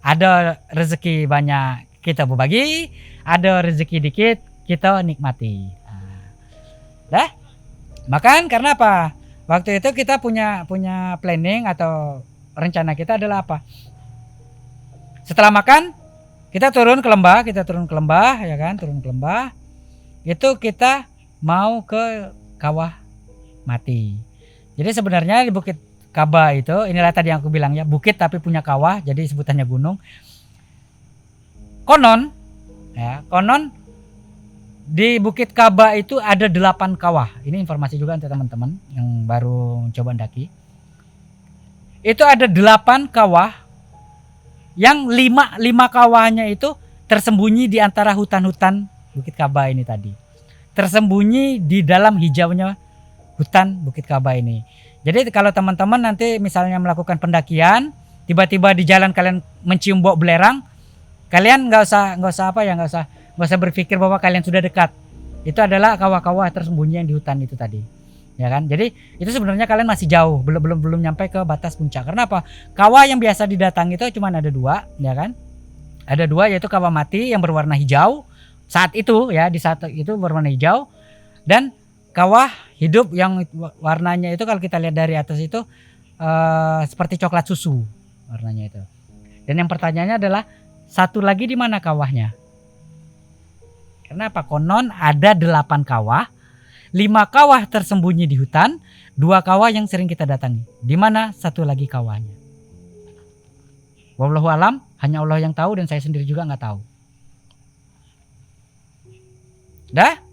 Ada rezeki banyak kita berbagi, ada rezeki dikit kita nikmati. Dah, makan karena apa? Waktu itu kita punya planning atau rencana kita adalah apa? Setelah makan kita turun ke lembah, ya kan, turun ke lembah. Itu kita mau ke Kawah Mati. Jadi sebenarnya di Bukit Kaba itu, inilah tadi yang aku bilang ya, bukit tapi punya kawah, jadi sebutannya gunung. Konon di Bukit Kaba itu ada 8 kawah. Ini informasi juga untuk teman-teman yang baru coba mendaki. Itu ada 8 kawah yang 5 kawahnya itu tersembunyi di antara hutan-hutan Bukit Kaba ini tadi. Tersembunyi di dalam hijaunya hutan Bukit Kaba ini. Jadi kalau teman-teman nanti misalnya melakukan pendakian, tiba-tiba di jalan kalian mencium bau belerang, kalian nggak usah berpikir bahwa kalian sudah dekat. Itu adalah kawah-kawah tersembunyi yang di hutan itu tadi, ya kan. Jadi itu sebenarnya kalian masih jauh, belum nyampe ke batas puncak. Karena apa? Kawah yang biasa didatangi itu cuma ada 2, ya kan. Ada 2, yaitu Kawah Mati yang berwarna hijau saat itu, ya, di saat itu berwarna hijau, dan kawah hidup yang warnanya itu kalau kita lihat dari atas itu seperti coklat susu warnanya itu. Dan yang pertanyaannya adalah satu lagi di mana kawahnya? Kenapa? Konon ada 8 kawah, 5 kawah tersembunyi di hutan, 2 kawah yang sering kita datangi. Di mana satu lagi kawahnya? Wallahu alam, hanya Allah yang tahu dan saya sendiri juga nggak tahu. Dah?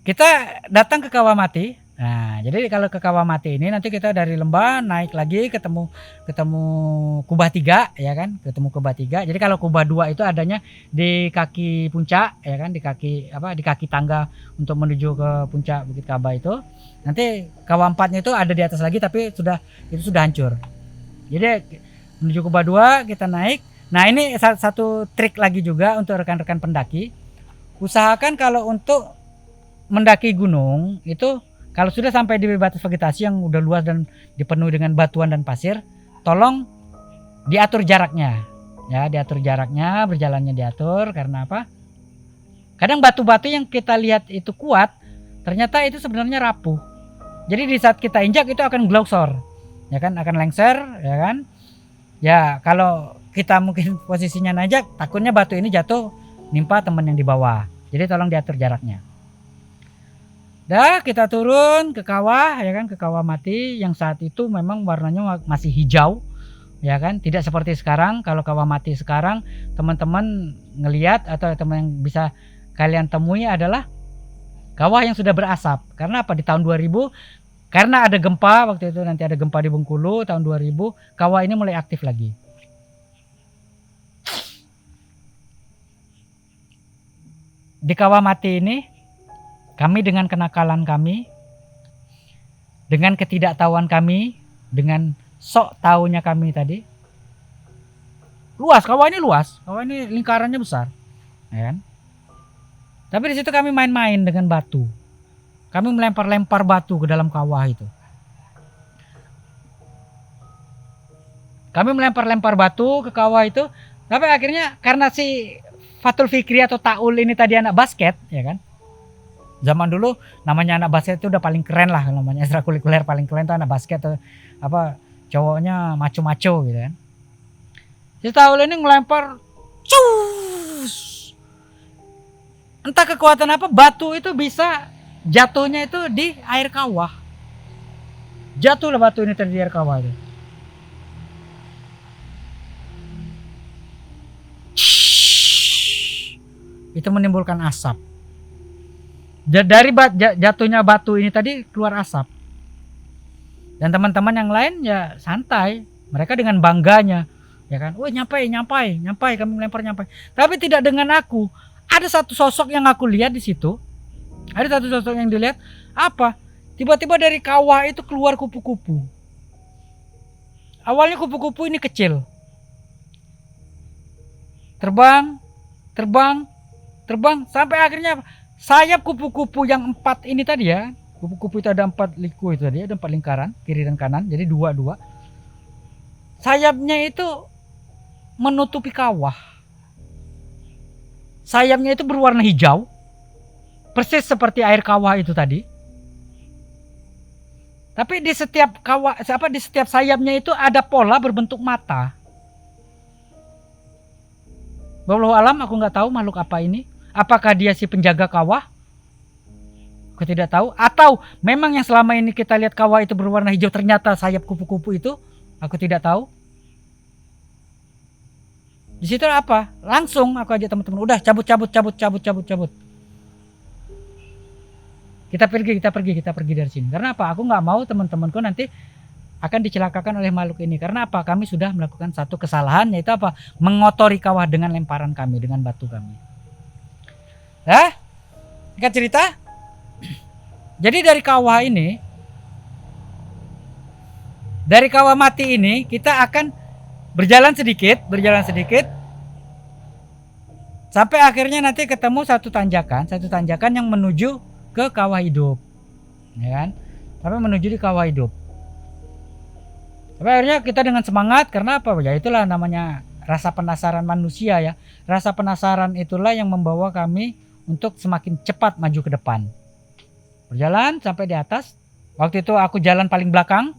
Kita datang ke Kawah Mati. Nah, jadi kalau ke Kawah Mati ini nanti kita dari lembah naik lagi ketemu Kubah 3, ya kan? Ketemu Kubah 3. Jadi kalau Kubah 2 itu adanya di kaki puncak, ya kan? Di kaki tangga untuk menuju ke puncak Bukit Kaba itu. Nanti Kawah 4-nya itu ada di atas lagi tapi sudah hancur. Jadi menuju Kubah 2 kita naik. Nah, ini satu trik lagi juga untuk rekan-rekan pendaki. Usahakan kalau untuk mendaki gunung itu kalau sudah sampai di batas vegetasi yang udah luas dan dipenuhi dengan batuan dan pasir, tolong diatur jaraknya. Ya, diatur jaraknya, berjalannya diatur. Karena apa? Kadang batu-batu yang kita lihat itu kuat, ternyata itu sebenarnya rapuh. Jadi di saat kita injak itu akan glongsor. Ya kan, akan lengser, ya kan? Ya, kalau kita mungkin posisinya nanjak, takutnya batu ini jatuh nimpa teman yang di bawah. Jadi tolong diatur jaraknya. Dah kita turun ke kawah, ya kan, ke Kawah Mati yang saat itu memang warnanya masih hijau, ya kan, tidak seperti sekarang. Kalau Kawah Mati sekarang teman-teman ngelihat atau teman yang bisa kalian temui adalah kawah yang sudah berasap. Karena apa? Di tahun 2000 karena ada gempa, waktu itu nanti ada gempa di Bengkulu tahun 2000, kawah ini mulai aktif lagi. Di Kawah Mati ini kami dengan kenakalan kami, dengan ketidaktahuan kami, dengan sok tahunya kami tadi. Luas, kawah ini lingkarannya besar, ya kan? Tapi di situ kami main-main dengan batu. Kami melempar-lempar batu ke dalam kawah itu. Kami melempar-lempar batu ke kawah itu, tapi akhirnya karena si Fatul Fikri atau Taul ini tadi anak basket, ya kan? Zaman dulu namanya anak basket itu udah paling keren lah, namanya ekstrakurikuler paling keren tuh anak basket tuh apa cowoknya maco-maco gitu kan. Si Taul ini ngelempar, cus. Entah kekuatan apa batu itu bisa jatuhnya itu di air kawah. Jatuhlah batu ini di air kawah itu. Itu menimbulkan asap. Dari jatuhnya batu ini tadi keluar asap. Dan teman-teman yang lain ya santai, mereka dengan bangganya, ya kan, wah nyampai, kami melempar nyampai. Tapi tidak dengan aku. Ada satu sosok yang aku lihat di situ. Ada satu sosok yang dilihat apa? Tiba-tiba dari kawah itu keluar kupu-kupu. Awalnya kupu-kupu ini kecil, terbang, sampai akhirnya sayap kupu-kupu yang 4 ini tadi ya. Kupu-kupu itu ada 4 liku itu tadi, ada 4 lingkaran kiri dan kanan, jadi 2. Sayapnya itu menutupi kawah. Sayapnya itu berwarna hijau, persis seperti air kawah itu tadi. Tapi di setiap kawah, di setiap sayapnya itu ada pola berbentuk mata. Wallahu alam, aku nggak tahu makhluk apa ini. Apakah dia si penjaga kawah? Aku tidak tahu. Atau memang yang selama ini kita lihat kawah itu berwarna hijau ternyata sayap kupu-kupu itu? Aku tidak tahu. Di situ apa? Langsung aku ajak teman-teman, udah cabut. Kita pergi dari sini. Karena apa? Aku nggak mau teman-temanku nanti akan dicelakakan oleh makhluk ini. Karena apa? Kami sudah melakukan satu kesalahan, yaitu apa? Mengotori kawah dengan lemparan kami, dengan batu kami. Ya? Singkat cerita. Jadi dari kawah ini, dari kawah mati ini kita akan berjalan sedikit, sampai akhirnya nanti ketemu satu tanjakan yang menuju ke kawah hidup, ya kan? Sampai menuju di kawah hidup. Tapi akhirnya kita dengan semangat, karena apa? Ya itulah namanya rasa penasaran manusia ya. Rasa penasaran itulah yang membawa kami untuk semakin cepat maju ke depan. Berjalan sampai di atas. Waktu itu aku jalan paling belakang.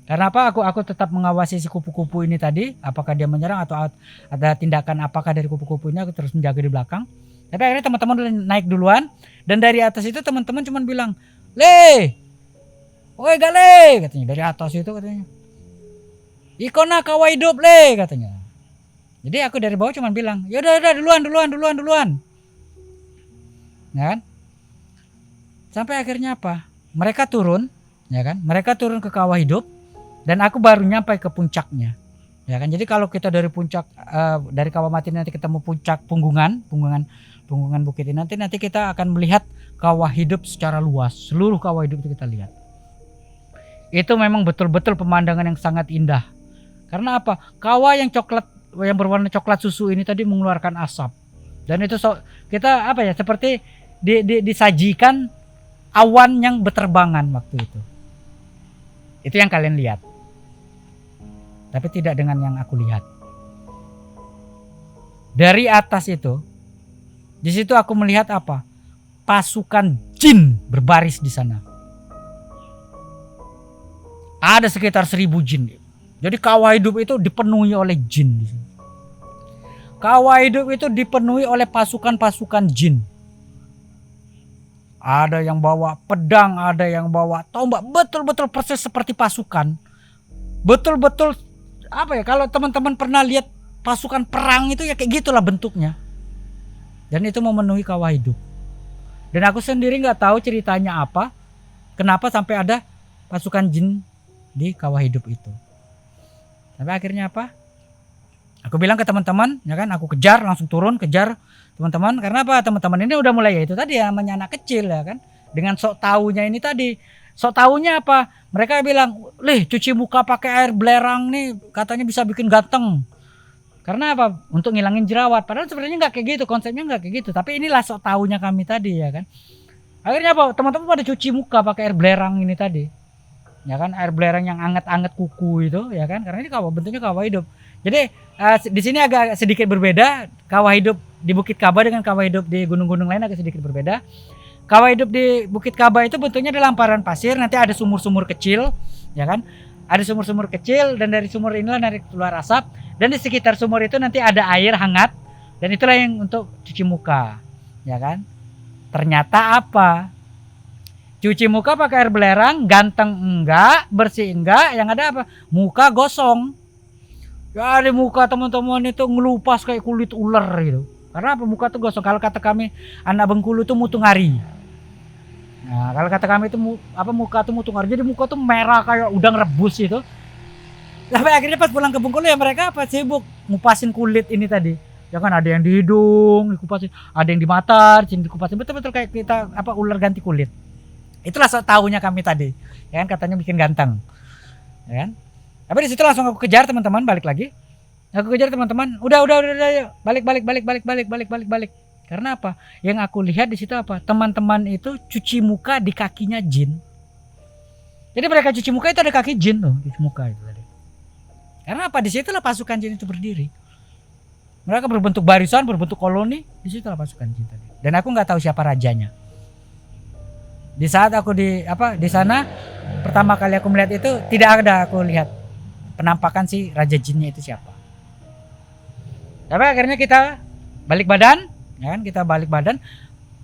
Karena apa? Aku tetap mengawasi si kupu-kupu ini tadi. Apakah dia menyerang atau ada tindakan apakah dari kupu-kupu ini, aku terus menjaga di belakang. Tapi akhirnya teman-teman udah naik duluan. Dan dari atas itu teman-teman cuma bilang, "Le, oi gale," katanya. Dari atas itu katanya, "Ikona kawah hidup le," katanya. Jadi aku dari bawah cuma bilang, "Ya udah duluan." Ya kan? Sampai akhirnya apa? Mereka turun, ya kan? Mereka turun ke kawah hidup dan aku baru nyampe ke puncaknya. Ya kan? Jadi kalau kita dari puncak dari kawah mati nanti ketemu puncak punggungan bukit ini, nanti kita akan melihat kawah hidup secara luas. Seluruh kawah hidup itu kita lihat. Itu memang betul-betul pemandangan yang sangat indah. Karena apa? Kawah yang berwarna coklat susu ini tadi mengeluarkan asap. Dan itu kita apa ya? Seperti disajikan awan yang berterbangan waktu itu. Itu yang kalian lihat. Tapi tidak dengan yang aku lihat. Dari atas itu, di situ aku melihat apa? Pasukan jin berbaris di sana. Ada sekitar 1000 jin. Jadi kawah hidup itu dipenuhi oleh jin. Kawah hidup itu dipenuhi oleh pasukan-pasukan jin. Ada yang bawa pedang, ada yang bawa tombak, betul-betul persis seperti pasukan. Betul-betul apa ya, kalau teman-teman pernah lihat pasukan perang itu ya kayak gitulah bentuknya. Dan itu memenuhi kawah hidup. Dan aku sendiri nggak tahu ceritanya apa, kenapa sampai ada pasukan jin di kawah hidup itu. Tapi akhirnya apa? Aku bilang ke teman-teman, ya kan, aku kejar, langsung turun kejar teman-teman. Karena apa? Teman-teman ini udah mulai, ya itu tadi ya, namanya anak kecil ya kan. Dengan sok taunya ini tadi. Sok taunya apa? Mereka bilang, "Lih, cuci muka pakai air belerang nih katanya bisa bikin ganteng." Karena apa? Untuk ngilangin jerawat. Padahal sebenarnya nggak kayak gitu, konsepnya nggak kayak gitu. Tapi inilah sok taunya kami tadi ya kan. Akhirnya apa? Teman-teman pada cuci muka pakai air belerang ini tadi. Ya kan, air belerang yang anget-anget kuku itu ya kan. Karena ini kawah, bentuknya kawah hidup. Jadi di sini agak sedikit berbeda. Kawah hidup di Bukit Kaba dengan kawah hidup di gunung-gunung lain agak sedikit berbeda. Kawah hidup di Bukit Kaba itu bentuknya adalah hamparan pasir, nanti ada sumur-sumur kecil, ya kan? Ada sumur-sumur kecil dan dari sumur inilah nanti keluar asap, dan di sekitar sumur itu nanti ada air hangat, dan itulah yang untuk cuci muka, ya kan? Ternyata apa? Cuci muka pakai air belerang, ganteng enggak, bersih enggak, yang ada apa? Muka gosong. Ya di muka teman-teman itu ngelupas kayak kulit ular gitu. Karena apa? Muka tuh gosong. Kalau kata kami anak Bengkulu tuh mutu ngari. Nah, kalau kata kami itu muka tuh mutu ngari. Jadi muka tuh merah kayak udang rebus itu. Sampai akhirnya pas pulang ke Bengkulu ya mereka sibuk ngupasin kulit ini tadi. Ya kan ada yang di hidung dikupasin, ada yang di mata, dikupasin. Betul-betul kayak kita ular ganti kulit. Itulah tahunya kami tadi. Ya kan katanya bikin ganteng. Ya kan? Tapi di situ langsung aku kejar teman-teman, balik lagi. Aku kejar teman-teman, udah, yuk. Balik. Karena apa? Yang aku lihat di situ apa? Teman-teman itu cuci muka di kakinya jin. Jadi mereka cuci muka itu ada kaki jin tuh, cuci muka itu tadi. Karena apa? Di situlah pasukan jin itu berdiri. Mereka berbentuk barisan, berbentuk koloni, di situlah pasukan jin tadi. Dan aku nggak tahu siapa rajanya. Di saat aku di sana, pertama kali aku melihat itu tidak ada aku lihat penampakan si raja jinnya itu siapa. Tapi akhirnya kita balik badan, ya kan? Kita balik badan,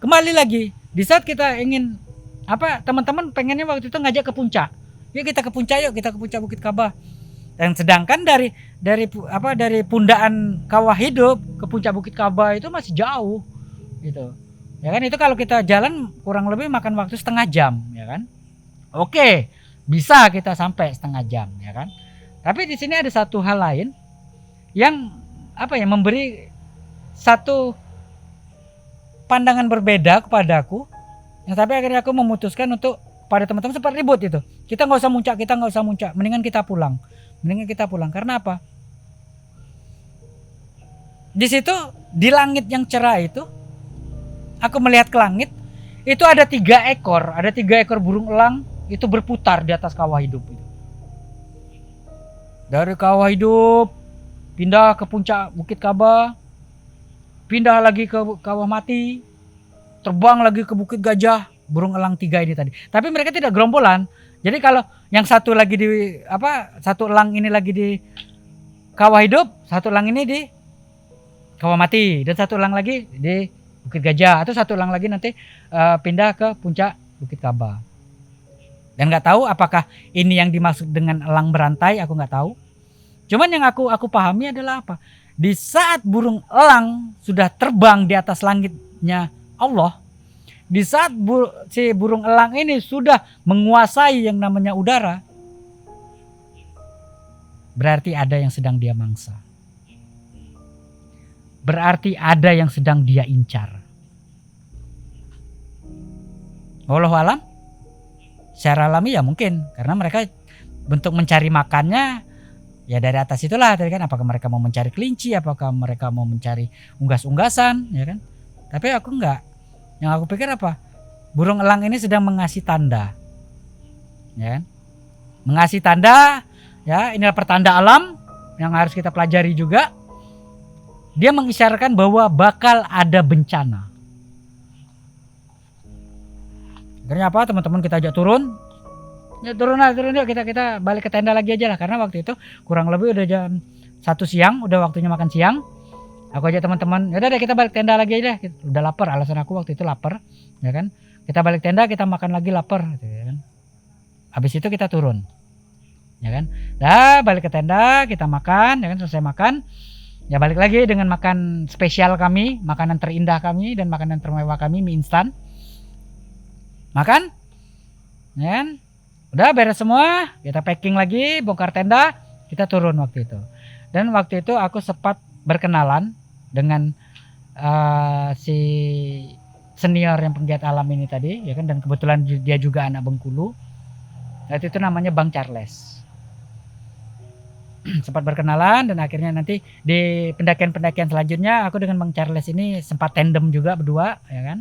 kembali lagi. Di saat kita ingin teman-teman pengennya waktu itu ngajak ke puncak. Yuk kita ke puncak, kita ke puncak Bukit Kaba. Dan sedangkan dari pundaan Kawah Hidup ke puncak Bukit Kaba itu masih jauh, gitu. Ya kan itu kalau kita jalan kurang lebih makan waktu setengah jam, ya kan? Oke, bisa kita sampai setengah jam, ya kan? Tapi di sini ada satu hal lain yang memberi satu pandangan berbeda kepadaku. Yang tapi akhirnya aku memutuskan untuk pada teman-teman sempat ribut itu. Kita nggak usah muncak, mendingan kita pulang. Karena apa? Di situ di langit yang cerah itu, aku melihat ke langit itu ada 3 ekor burung elang itu berputar di atas Kawah Hidup itu. Dari Kawah Hidup pindah ke puncak Bukit Kaba, pindah lagi ke Kawah Mati, terbang lagi ke Bukit Gajah, burung elang 3 ini tadi. Tapi mereka tidak gerombolan. Jadi kalau yang satu lagi satu elang ini lagi di Kawah Hidup, satu elang ini di Kawah Mati, dan satu elang lagi di Bukit Gajah, atau satu elang lagi nanti pindah ke puncak Bukit Kaba. Dan nggak tahu apakah ini yang dimaksud dengan elang berantai, aku nggak tahu. Cuman yang aku pahami adalah apa? Di saat burung elang sudah terbang di atas langitnya Allah, di saat si burung elang ini sudah menguasai yang namanya udara, berarti ada yang sedang dia mangsa. Berarti ada yang sedang dia incar. Wallahu alam. Secara alami ya mungkin, karena mereka bentuk mencari makannya ya dari atas itulah tadi kan, apakah mereka mau mencari kelinci, apakah mereka mau mencari unggas-unggasan, ya kan? Tapi aku enggak. Yang aku pikir apa? Burung elang ini sedang mengasih tanda. Ya kan? Mengasih tanda, ya, inilah pertanda alam yang harus kita pelajari juga. Dia mengisyaratkan bahwa bakal ada bencana. Akhirnya apa? Teman-teman kita ajak turun. Ya turun yuk, kita balik ke tenda lagi aja lah, karena waktu itu kurang lebih udah jam 1 siang, udah waktunya makan siang. Aku ajak teman-teman, ya udah deh kita balik tenda lagi aja, udah lapar, alasan aku waktu itu lapar, ya kan? Kita balik tenda, kita makan lagi, lapar, gitu, ya kan? Habis itu kita turun, ya kan? Dah balik ke tenda, kita makan, ya kan? Selesai makan, ya balik lagi dengan makan spesial kami, makanan terindah kami dan makanan termewah kami, mie instan. Makan, ya kan? Udah beres semua, kita packing lagi, bongkar tenda, kita turun waktu itu. Dan waktu itu aku sempat berkenalan dengan si senior yang penggiat alam ini tadi, ya kan, dan kebetulan dia juga anak Bengkulu. Waktu itu namanya Bang Charles. Sempat berkenalan dan akhirnya nanti di pendakian-pendakian selanjutnya aku dengan Bang Charles ini sempat tandem juga berdua, ya kan.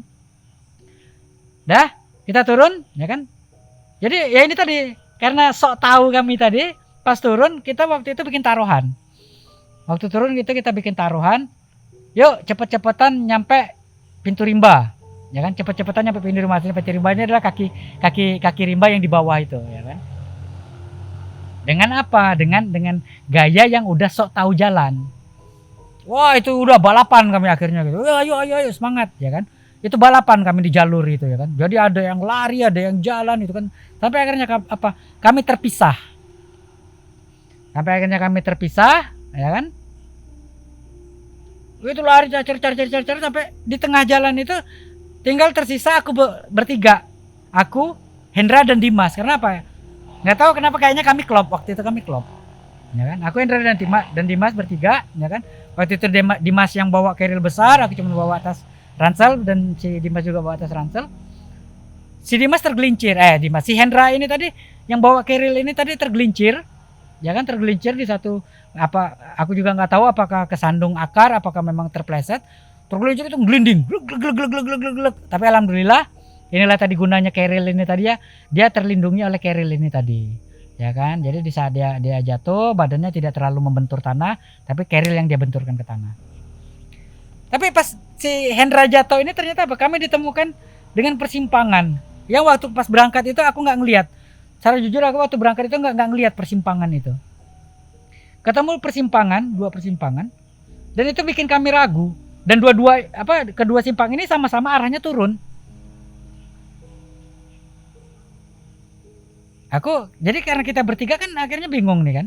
Dah, kita turun, ya kan. Jadi ya ini tadi, karena sok tahu kami tadi, pas turun kita waktu itu bikin taruhan. Waktu turun kita bikin taruhan. Yuk cepet-cepetan nyampe pintu rimba. Ya kan, cepet-cepetan nyampe pintu rimba. Pintu rimba ini adalah kaki rimba yang di bawah itu, ya kan. Dengan apa? Dengan gaya yang udah sok tahu jalan. Wah, itu udah balapan kami akhirnya gitu. Ayo semangat, ya kan. Itu balapan kami di jalur itu, ya kan. Jadi ada yang lari, ada yang jalan itu kan. Sampai akhirnya kami terpisah. Ya kan. Itu lari cari sampai di tengah jalan itu tinggal tersisa aku bertiga. Aku, Hendra dan Dimas. Karena apa? Nggak tahu kenapa kayaknya kami klop waktu itu ya kan. Aku, Hendra dan Dimas bertiga, ya kan. Waktu itu Dimas yang bawa keril besar, aku cuma bawa atas ransel dan si Dimas juga bawa atas ransel. Si Dimas tergelincir, si Hendra ini tadi yang bawa keril ini tadi tergelincir, ya kan, tergelincir di satu aku juga nggak tahu apakah kesandung akar, apakah memang terpleset. Tergelincir itu gelinding, tapi alhamdulillah inilah tadi gunanya keril ini tadi ya, dia terlindungi oleh keril ini tadi, ya kan. Jadi di saat dia jatuh, badannya tidak terlalu membentur tanah, tapi keril yang dia benturkan ke tanah. Tapi pas si Hendra jatuh ini ternyata kami ditemukan dengan persimpangan yang waktu pas berangkat itu aku nggak ngelihat. Secara jujur aku waktu berangkat itu nggak ngelihat persimpangan itu. Ketemu dua persimpangan, dan itu bikin kami ragu. Dan kedua simpang ini sama-sama arahnya turun. Jadi karena kita bertiga kan akhirnya bingung nih kan.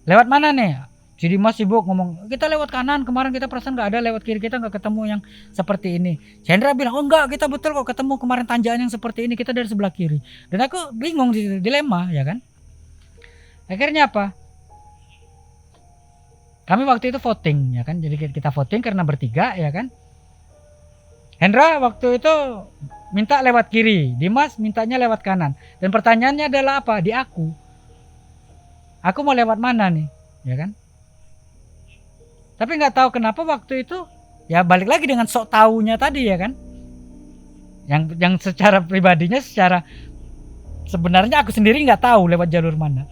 Lewat mana nih? Si Dimas sibuk ngomong, kita lewat kanan, kemarin kita perasaan nggak ada, lewat kiri kita nggak ketemu yang seperti ini. Hendra bilang, oh enggak, kita betul kok ketemu kemarin tanjakan yang seperti ini, kita dari sebelah kiri. Dan aku bingung di situ, dilema, ya kan. Akhirnya apa? Kami waktu itu voting, ya kan. Jadi kita voting karena bertiga, ya kan. Hendra waktu itu minta lewat kiri, Dimas mintanya lewat kanan. Dan pertanyaannya adalah apa? Di aku mau lewat mana nih, ya kan? Tapi nggak tahu kenapa waktu itu ya balik lagi dengan sok taunya tadi, ya kan. Yang secara pribadinya, sebenarnya aku sendiri nggak tahu lewat jalur mana.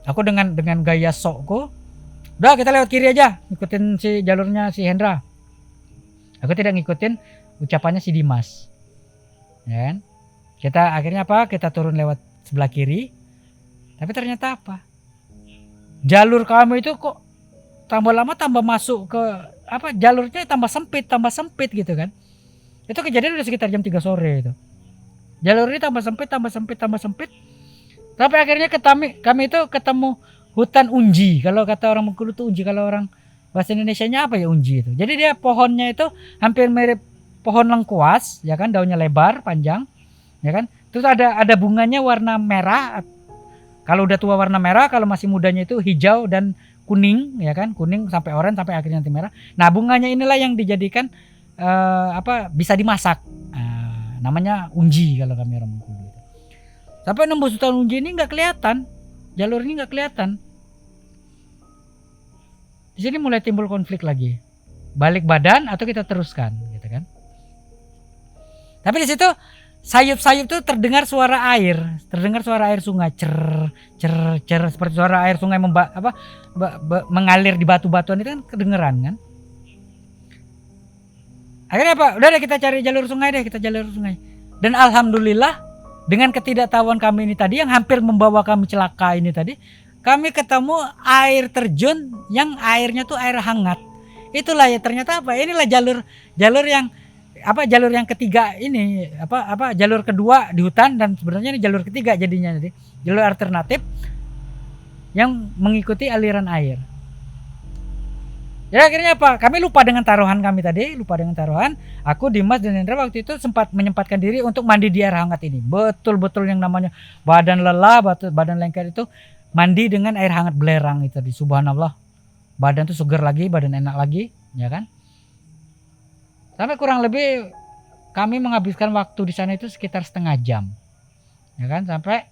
Aku dengan gaya sokku, udah kita lewat kiri aja, ikutin si jalurnya si Hendra. Aku tidak ngikutin ucapannya si Dimas, ya kan. Kita akhirnya kita turun lewat sebelah kiri. Tapi ternyata jalur kami itu kok tambah lama tambah masuk ke jalurnya tambah sempit gitu kan. Itu kejadian udah sekitar jam 3 sore itu. Jalur ini tambah sempit. Tapi akhirnya kami itu ketemu hutan unji. Kalau kata orang Bengkulu itu unji, kalau orang bahasa Indonesianya apa ya unji itu. Jadi dia pohonnya itu hampir mirip pohon lengkuas, ya kan, daunnya lebar, panjang, ya kan. Terus ada bunganya warna merah. Kalau udah tua warna merah, kalau masih mudanya itu hijau dan kuning, ya kan, kuning sampai oranye sampai akhirnya nanti merah. Nah, bunganya inilah yang dijadikan bisa dimasak. Namanya unji kalau kami orang Bengkulu. Sampai nembus hutan unji ini nggak kelihatan, jalur ini nggak kelihatan. Di sini mulai timbul konflik lagi. Balik badan atau kita teruskan, gitu kan? Tapi di situ sayup-sayup tuh terdengar suara air sungai, cer seperti suara air sungai mengalir di batu-batuan itu kan kedengeran kan. Akhirnya udah deh kita cari jalur sungai. Dan alhamdulillah dengan ketidaktahuan kami ini tadi yang hampir membawa kami celaka ini tadi, kami ketemu air terjun yang airnya tuh air hangat. Itulah ya ternyata inilah jalur yang jalur yang ketiga ini, jalur kedua di hutan, dan sebenarnya ini jalur ketiga jadinya nanti. Jalur alternatif yang mengikuti aliran air. Ya akhirnya kami lupa dengan taruhan kami tadi, Aku, Dimas dan Hendra waktu itu sempat menyempatkan diri untuk mandi di air hangat ini. Betul-betul yang namanya badan lelah, badan lengket itu mandi dengan air hangat belerang itu tadi. Subhanallah. Badan tuh segar lagi, badan enak lagi, ya kan? Sampai kurang lebih kami menghabiskan waktu di sana itu sekitar setengah jam. Ya kan, sampai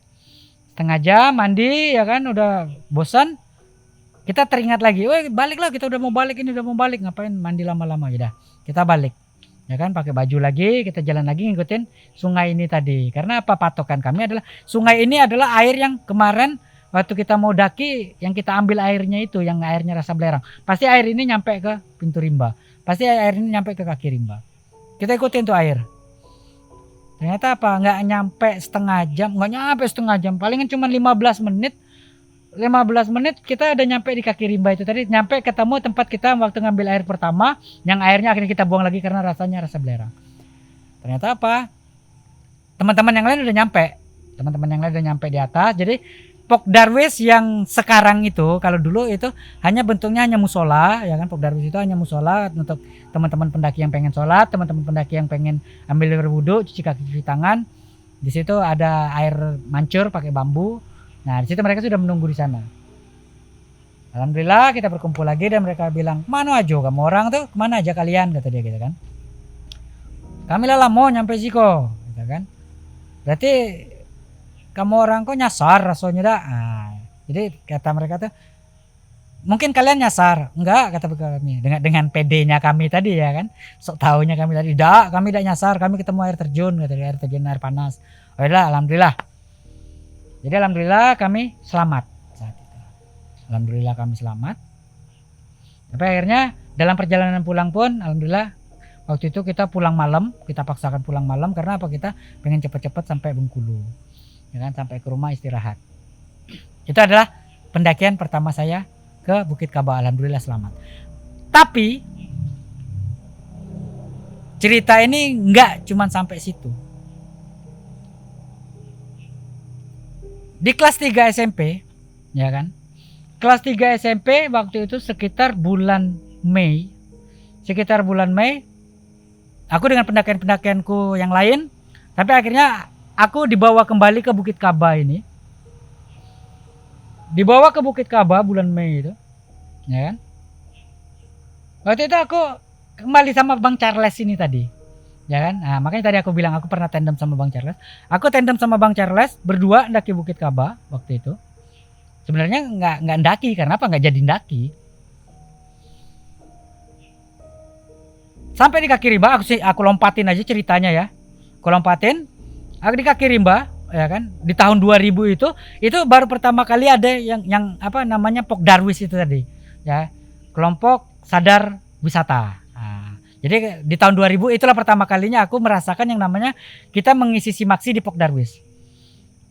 setengah jam mandi, ya kan, udah bosan. Kita teringat lagi, baliklah, kita udah mau balik, ngapain mandi lama-lama, ya dah. Kita balik. Ya kan, pakai baju lagi, kita jalan lagi ngikutin sungai ini tadi. Karena patokan kami adalah sungai ini adalah air yang kemarin waktu kita mau daki yang kita ambil airnya itu, yang airnya rasa belerang. Pasti air ini nyampe ke pintu rimba. Pasti air ini nyampe ke kaki rimba. Kita ikutin tuh air. Ternyata apa? Nggak nyampe setengah jam. Palingan cuma 15 menit. 15 menit kita udah nyampe di kaki rimba itu tadi. Nyampe ketemu tempat kita waktu ngambil air pertama. Yang airnya akhirnya kita buang lagi karena rasanya rasa belerang. Ternyata apa? Teman-teman yang lain udah nyampe di atas. Jadi Pok Darwis yang sekarang itu, kalau dulu itu hanya bentuknya hanya musola, ya kan? Pok Darwis itu hanya musola untuk teman-teman pendaki yang pengen sholat, teman-teman pendaki yang pengen ambil air wudhu, cuci kaki, cuci tangan. Di situ ada air mancur pakai bambu. Nah, di situ mereka sudah menunggu di sana. Alhamdulillah kita berkumpul lagi dan mereka bilang, "Mana aja kamu orang tuh? Kemana aja kalian?" kata dia gitu kan. "Kami lah mau nyampe siko," gitu kan. "Berarti kamu orang kok nyasar rasanya dah." Jadi kata mereka tuh, "Mungkin kalian nyasar." "Enggak," kata kami. Dengan PD-nya kami tadi ya kan. Sok taunya kami tadi. "Enggak, kami tidak nyasar. Kami ketemu air terjun," kata dia, air terjun air panas. Oh ya, alhamdulillah. Jadi alhamdulillah kami selamat saat itu. Alhamdulillah kami selamat. Tapi akhirnya dalam perjalanan pulang pun alhamdulillah waktu itu kita pulang malam, kita paksakan pulang malam karena apa? Kita pengen cepat-cepat sampai Bengkulu. Ya kan, sampai ke rumah istirahat. Itu adalah pendakian pertama saya ke Bukit Kaba, alhamdulillah selamat. Tapi cerita ini enggak cuma sampai situ. Di kelas 3 SMP, ya kan? Kelas 3 SMP waktu itu sekitar bulan Mei. Aku dengan pendakian-pendakianku yang lain, tapi akhirnya aku dibawa kembali ke Bukit Kaba ini. Dibawa ke Bukit Kaba bulan Mei itu, ya kan? Waktu itu aku kembali sama Bang Charles ini tadi, ya kan? Nah, makanya tadi aku bilang aku pernah tandem sama Bang Charles. Aku tandem sama Bang Charles berdua ndaki Bukit Kaba waktu itu. Sebenarnya nggak ndaki, karena apa? Nggak jadi ndaki. Sampai di kaki rimba aku lompatin aja ceritanya ya. Aku lompatin, aku di kaki rimba, ya kan? Di tahun 2000 itu baru pertama kali ada yang apa namanya Pok Darwis itu tadi, ya. Kelompok sadar wisata. Nah, jadi di tahun 2000 itulah pertama kalinya aku merasakan yang namanya kita mengisi simaksi di Pok Darwis.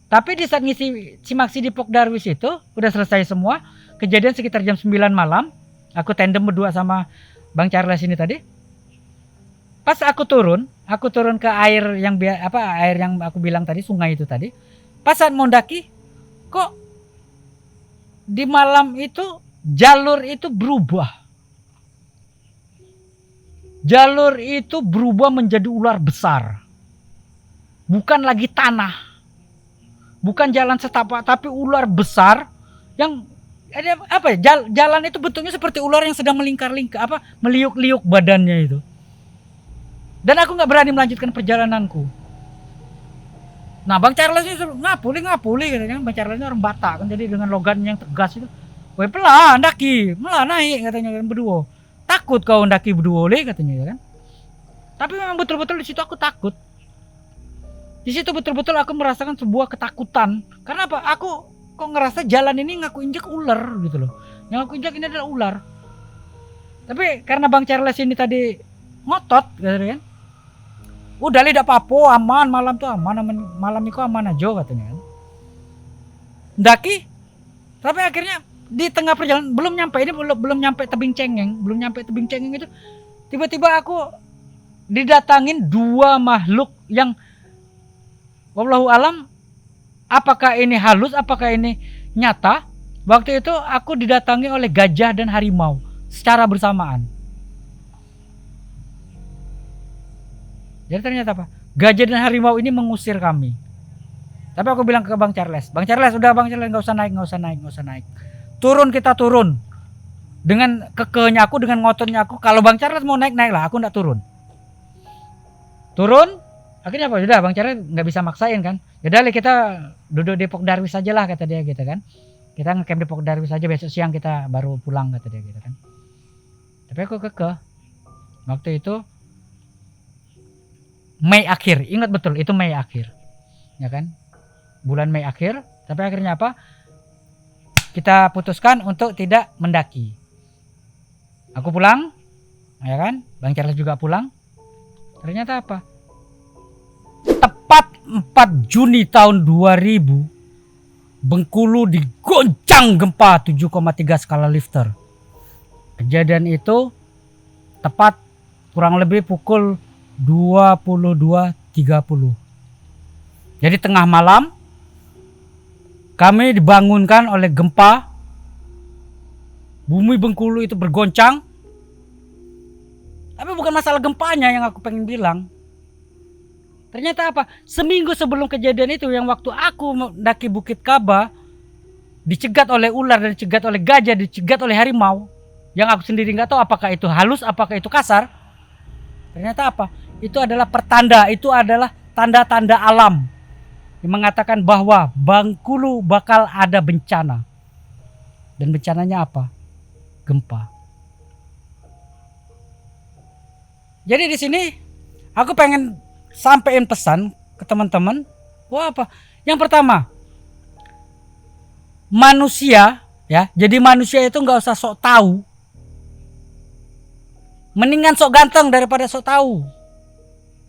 Tapi di saat ngisi simaksi di Pok Darwis itu udah selesai semua, kejadian sekitar jam 9 malam. Aku tandem berdua sama Bang Charles ini tadi. Pas aku turun ke air yang air yang aku bilang tadi, sungai itu tadi. Pas saat mau mendaki, kok di malam itu jalur itu berubah. Jalur itu berubah menjadi ular besar. Bukan lagi tanah. Bukan jalan setapak, tapi ular besar yang ada apa ya? Jalan itu bentuknya seperti ular yang sedang melingkar-lingkar, meliuk-liuk badannya itu. Dan aku nggak berani melanjutkan perjalananku. Nah, Bang Charles ini ngapuli katanya. Bang Charles ini orang Batak kan, jadi dengan logan yang tegas itu. "Woi pelan ndaki, melah naik," katanya kan berdua. "Takut kau ndaki berdua le," katanya ya kan. Tapi memang betul-betul di situ aku takut. Di situ betul-betul aku merasakan sebuah ketakutan. Karena apa? Aku kok ngerasa jalan ini ngaku injak ular gitu loh. Yang aku injak ini adalah ular. Tapi karena Bang Charles ini tadi ngotot gitu kan. "Udah li tidak apa-apa, aman, malam tuh aman, malam itu aman aja," katanya kan. Ndaki, tapi akhirnya di tengah perjalanan belum nyampe tebing cengeng itu tiba-tiba aku didatangin dua makhluk yang wallahu alam apakah ini halus, apakah ini nyata. Waktu itu aku didatangi oleh gajah dan harimau secara bersamaan. Jadi ternyata apa? Gajah dan harimau ini mengusir kami. Tapi aku bilang ke Bang Charles, "Bang Charles, udah Bang Charles, nggak usah naik. Turun, kita turun." Dengan kekehnya aku, dengan ngototnya aku, kalau Bang Charles mau naik lah, aku nggak turun. Turun, akhirnya apa? Udah Bang Charles nggak bisa maksain kan. Yaudah kita duduk di Pok Darwis aja lah, kata dia gitu kan. Kita ngecamp di Pok Darwis aja, besok siang kita baru pulang, kata dia gitu kan. Tapi aku kekeh. Waktu itu Mei akhir, ingat betul itu Mei akhir, ya kan, bulan Mei akhir. Tapi akhirnya apa? Kita putuskan untuk tidak mendaki. Aku pulang, ya kan, Bang Charles juga pulang. Ternyata apa? Tepat 4 Juni tahun 2000, Bengkulu digoncang gempa 7,3 skala Richter. Kejadian itu tepat kurang lebih pukul 22.30. Jadi tengah malam kami dibangunkan oleh gempa. Bumi Bengkulu itu bergoncang. Tapi bukan masalah gempanya yang aku pengen bilang. Ternyata apa? Seminggu sebelum kejadian itu, yang waktu aku mendaki Bukit Kaba, dicegat oleh ular, dan dicegat oleh gajah, dicegat oleh harimau, yang aku sendiri nggak tahu apakah itu halus, apakah itu kasar. Ternyata apa? Itu adalah pertanda, itu adalah tanda-tanda alam yang mengatakan bahwa Bengkulu bakal ada bencana. Dan bencananya apa? Gempa. Jadi di sini aku pengen sampein pesan ke teman-teman. Wah, apa? Yang pertama, manusia ya. Jadi manusia itu nggak usah sok tahu. Mendingan sok ganteng daripada sok tahu.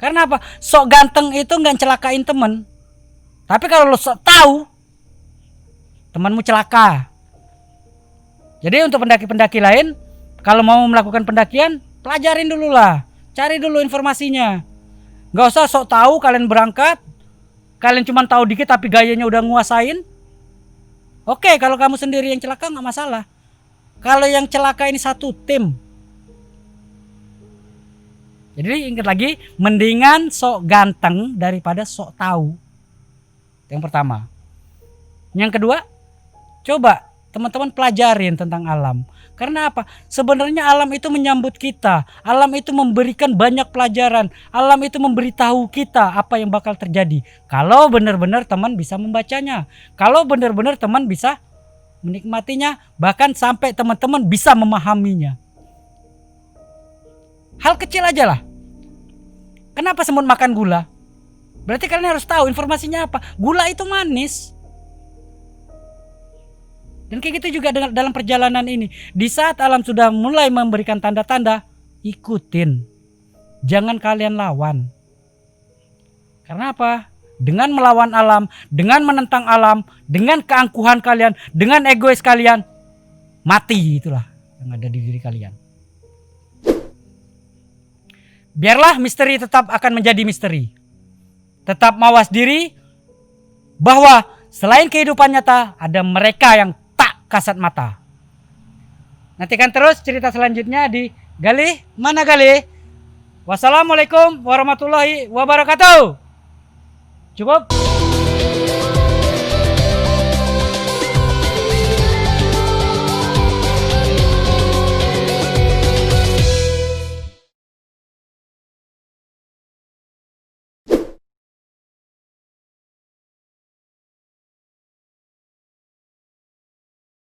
Karena apa? Sok ganteng itu nggak celakain temen. Tapi kalau lo sok tahu, temanmu celaka. Jadi untuk pendaki-pendaki lain, kalau mau melakukan pendakian, pelajarin dulu lah. Cari dulu informasinya. Gak usah sok tahu kalian berangkat, kalian cuma tahu dikit tapi gayanya udah nguasain. Oke, kalau kamu sendiri yang celaka nggak masalah. Kalau yang celaka ini satu tim. Jadi ingat lagi, mendingan sok ganteng daripada sok tahu. Yang pertama. Yang kedua, coba teman-teman pelajarin tentang alam. Karena apa? Sebenarnya alam itu menyambut kita. Alam itu memberikan banyak pelajaran. Alam itu memberitahu kita apa yang bakal terjadi. Kalau benar-benar teman bisa membacanya. Kalau benar-benar teman bisa menikmatinya. Bahkan sampai teman-teman bisa memahaminya. Hal kecil aja lah. Kenapa semut makan gula? Berarti kalian harus tahu informasinya apa. Gula itu manis. Dan kayak gitu juga dalam perjalanan ini. Di saat alam sudah mulai memberikan tanda-tanda, ikutin. Jangan kalian lawan. Karena apa? Dengan melawan alam, dengan menentang alam, dengan keangkuhan kalian, dengan egois kalian, mati itulah yang ada di diri kalian. Biarlah misteri tetap akan menjadi misteri. Tetap mawas diri bahwa selain kehidupan nyata, ada mereka yang kasat mata. Nantikan terus cerita selanjutnya di Galih Mana Galih. Wassalamualaikum warahmatullahi wabarakatuh. Cukup.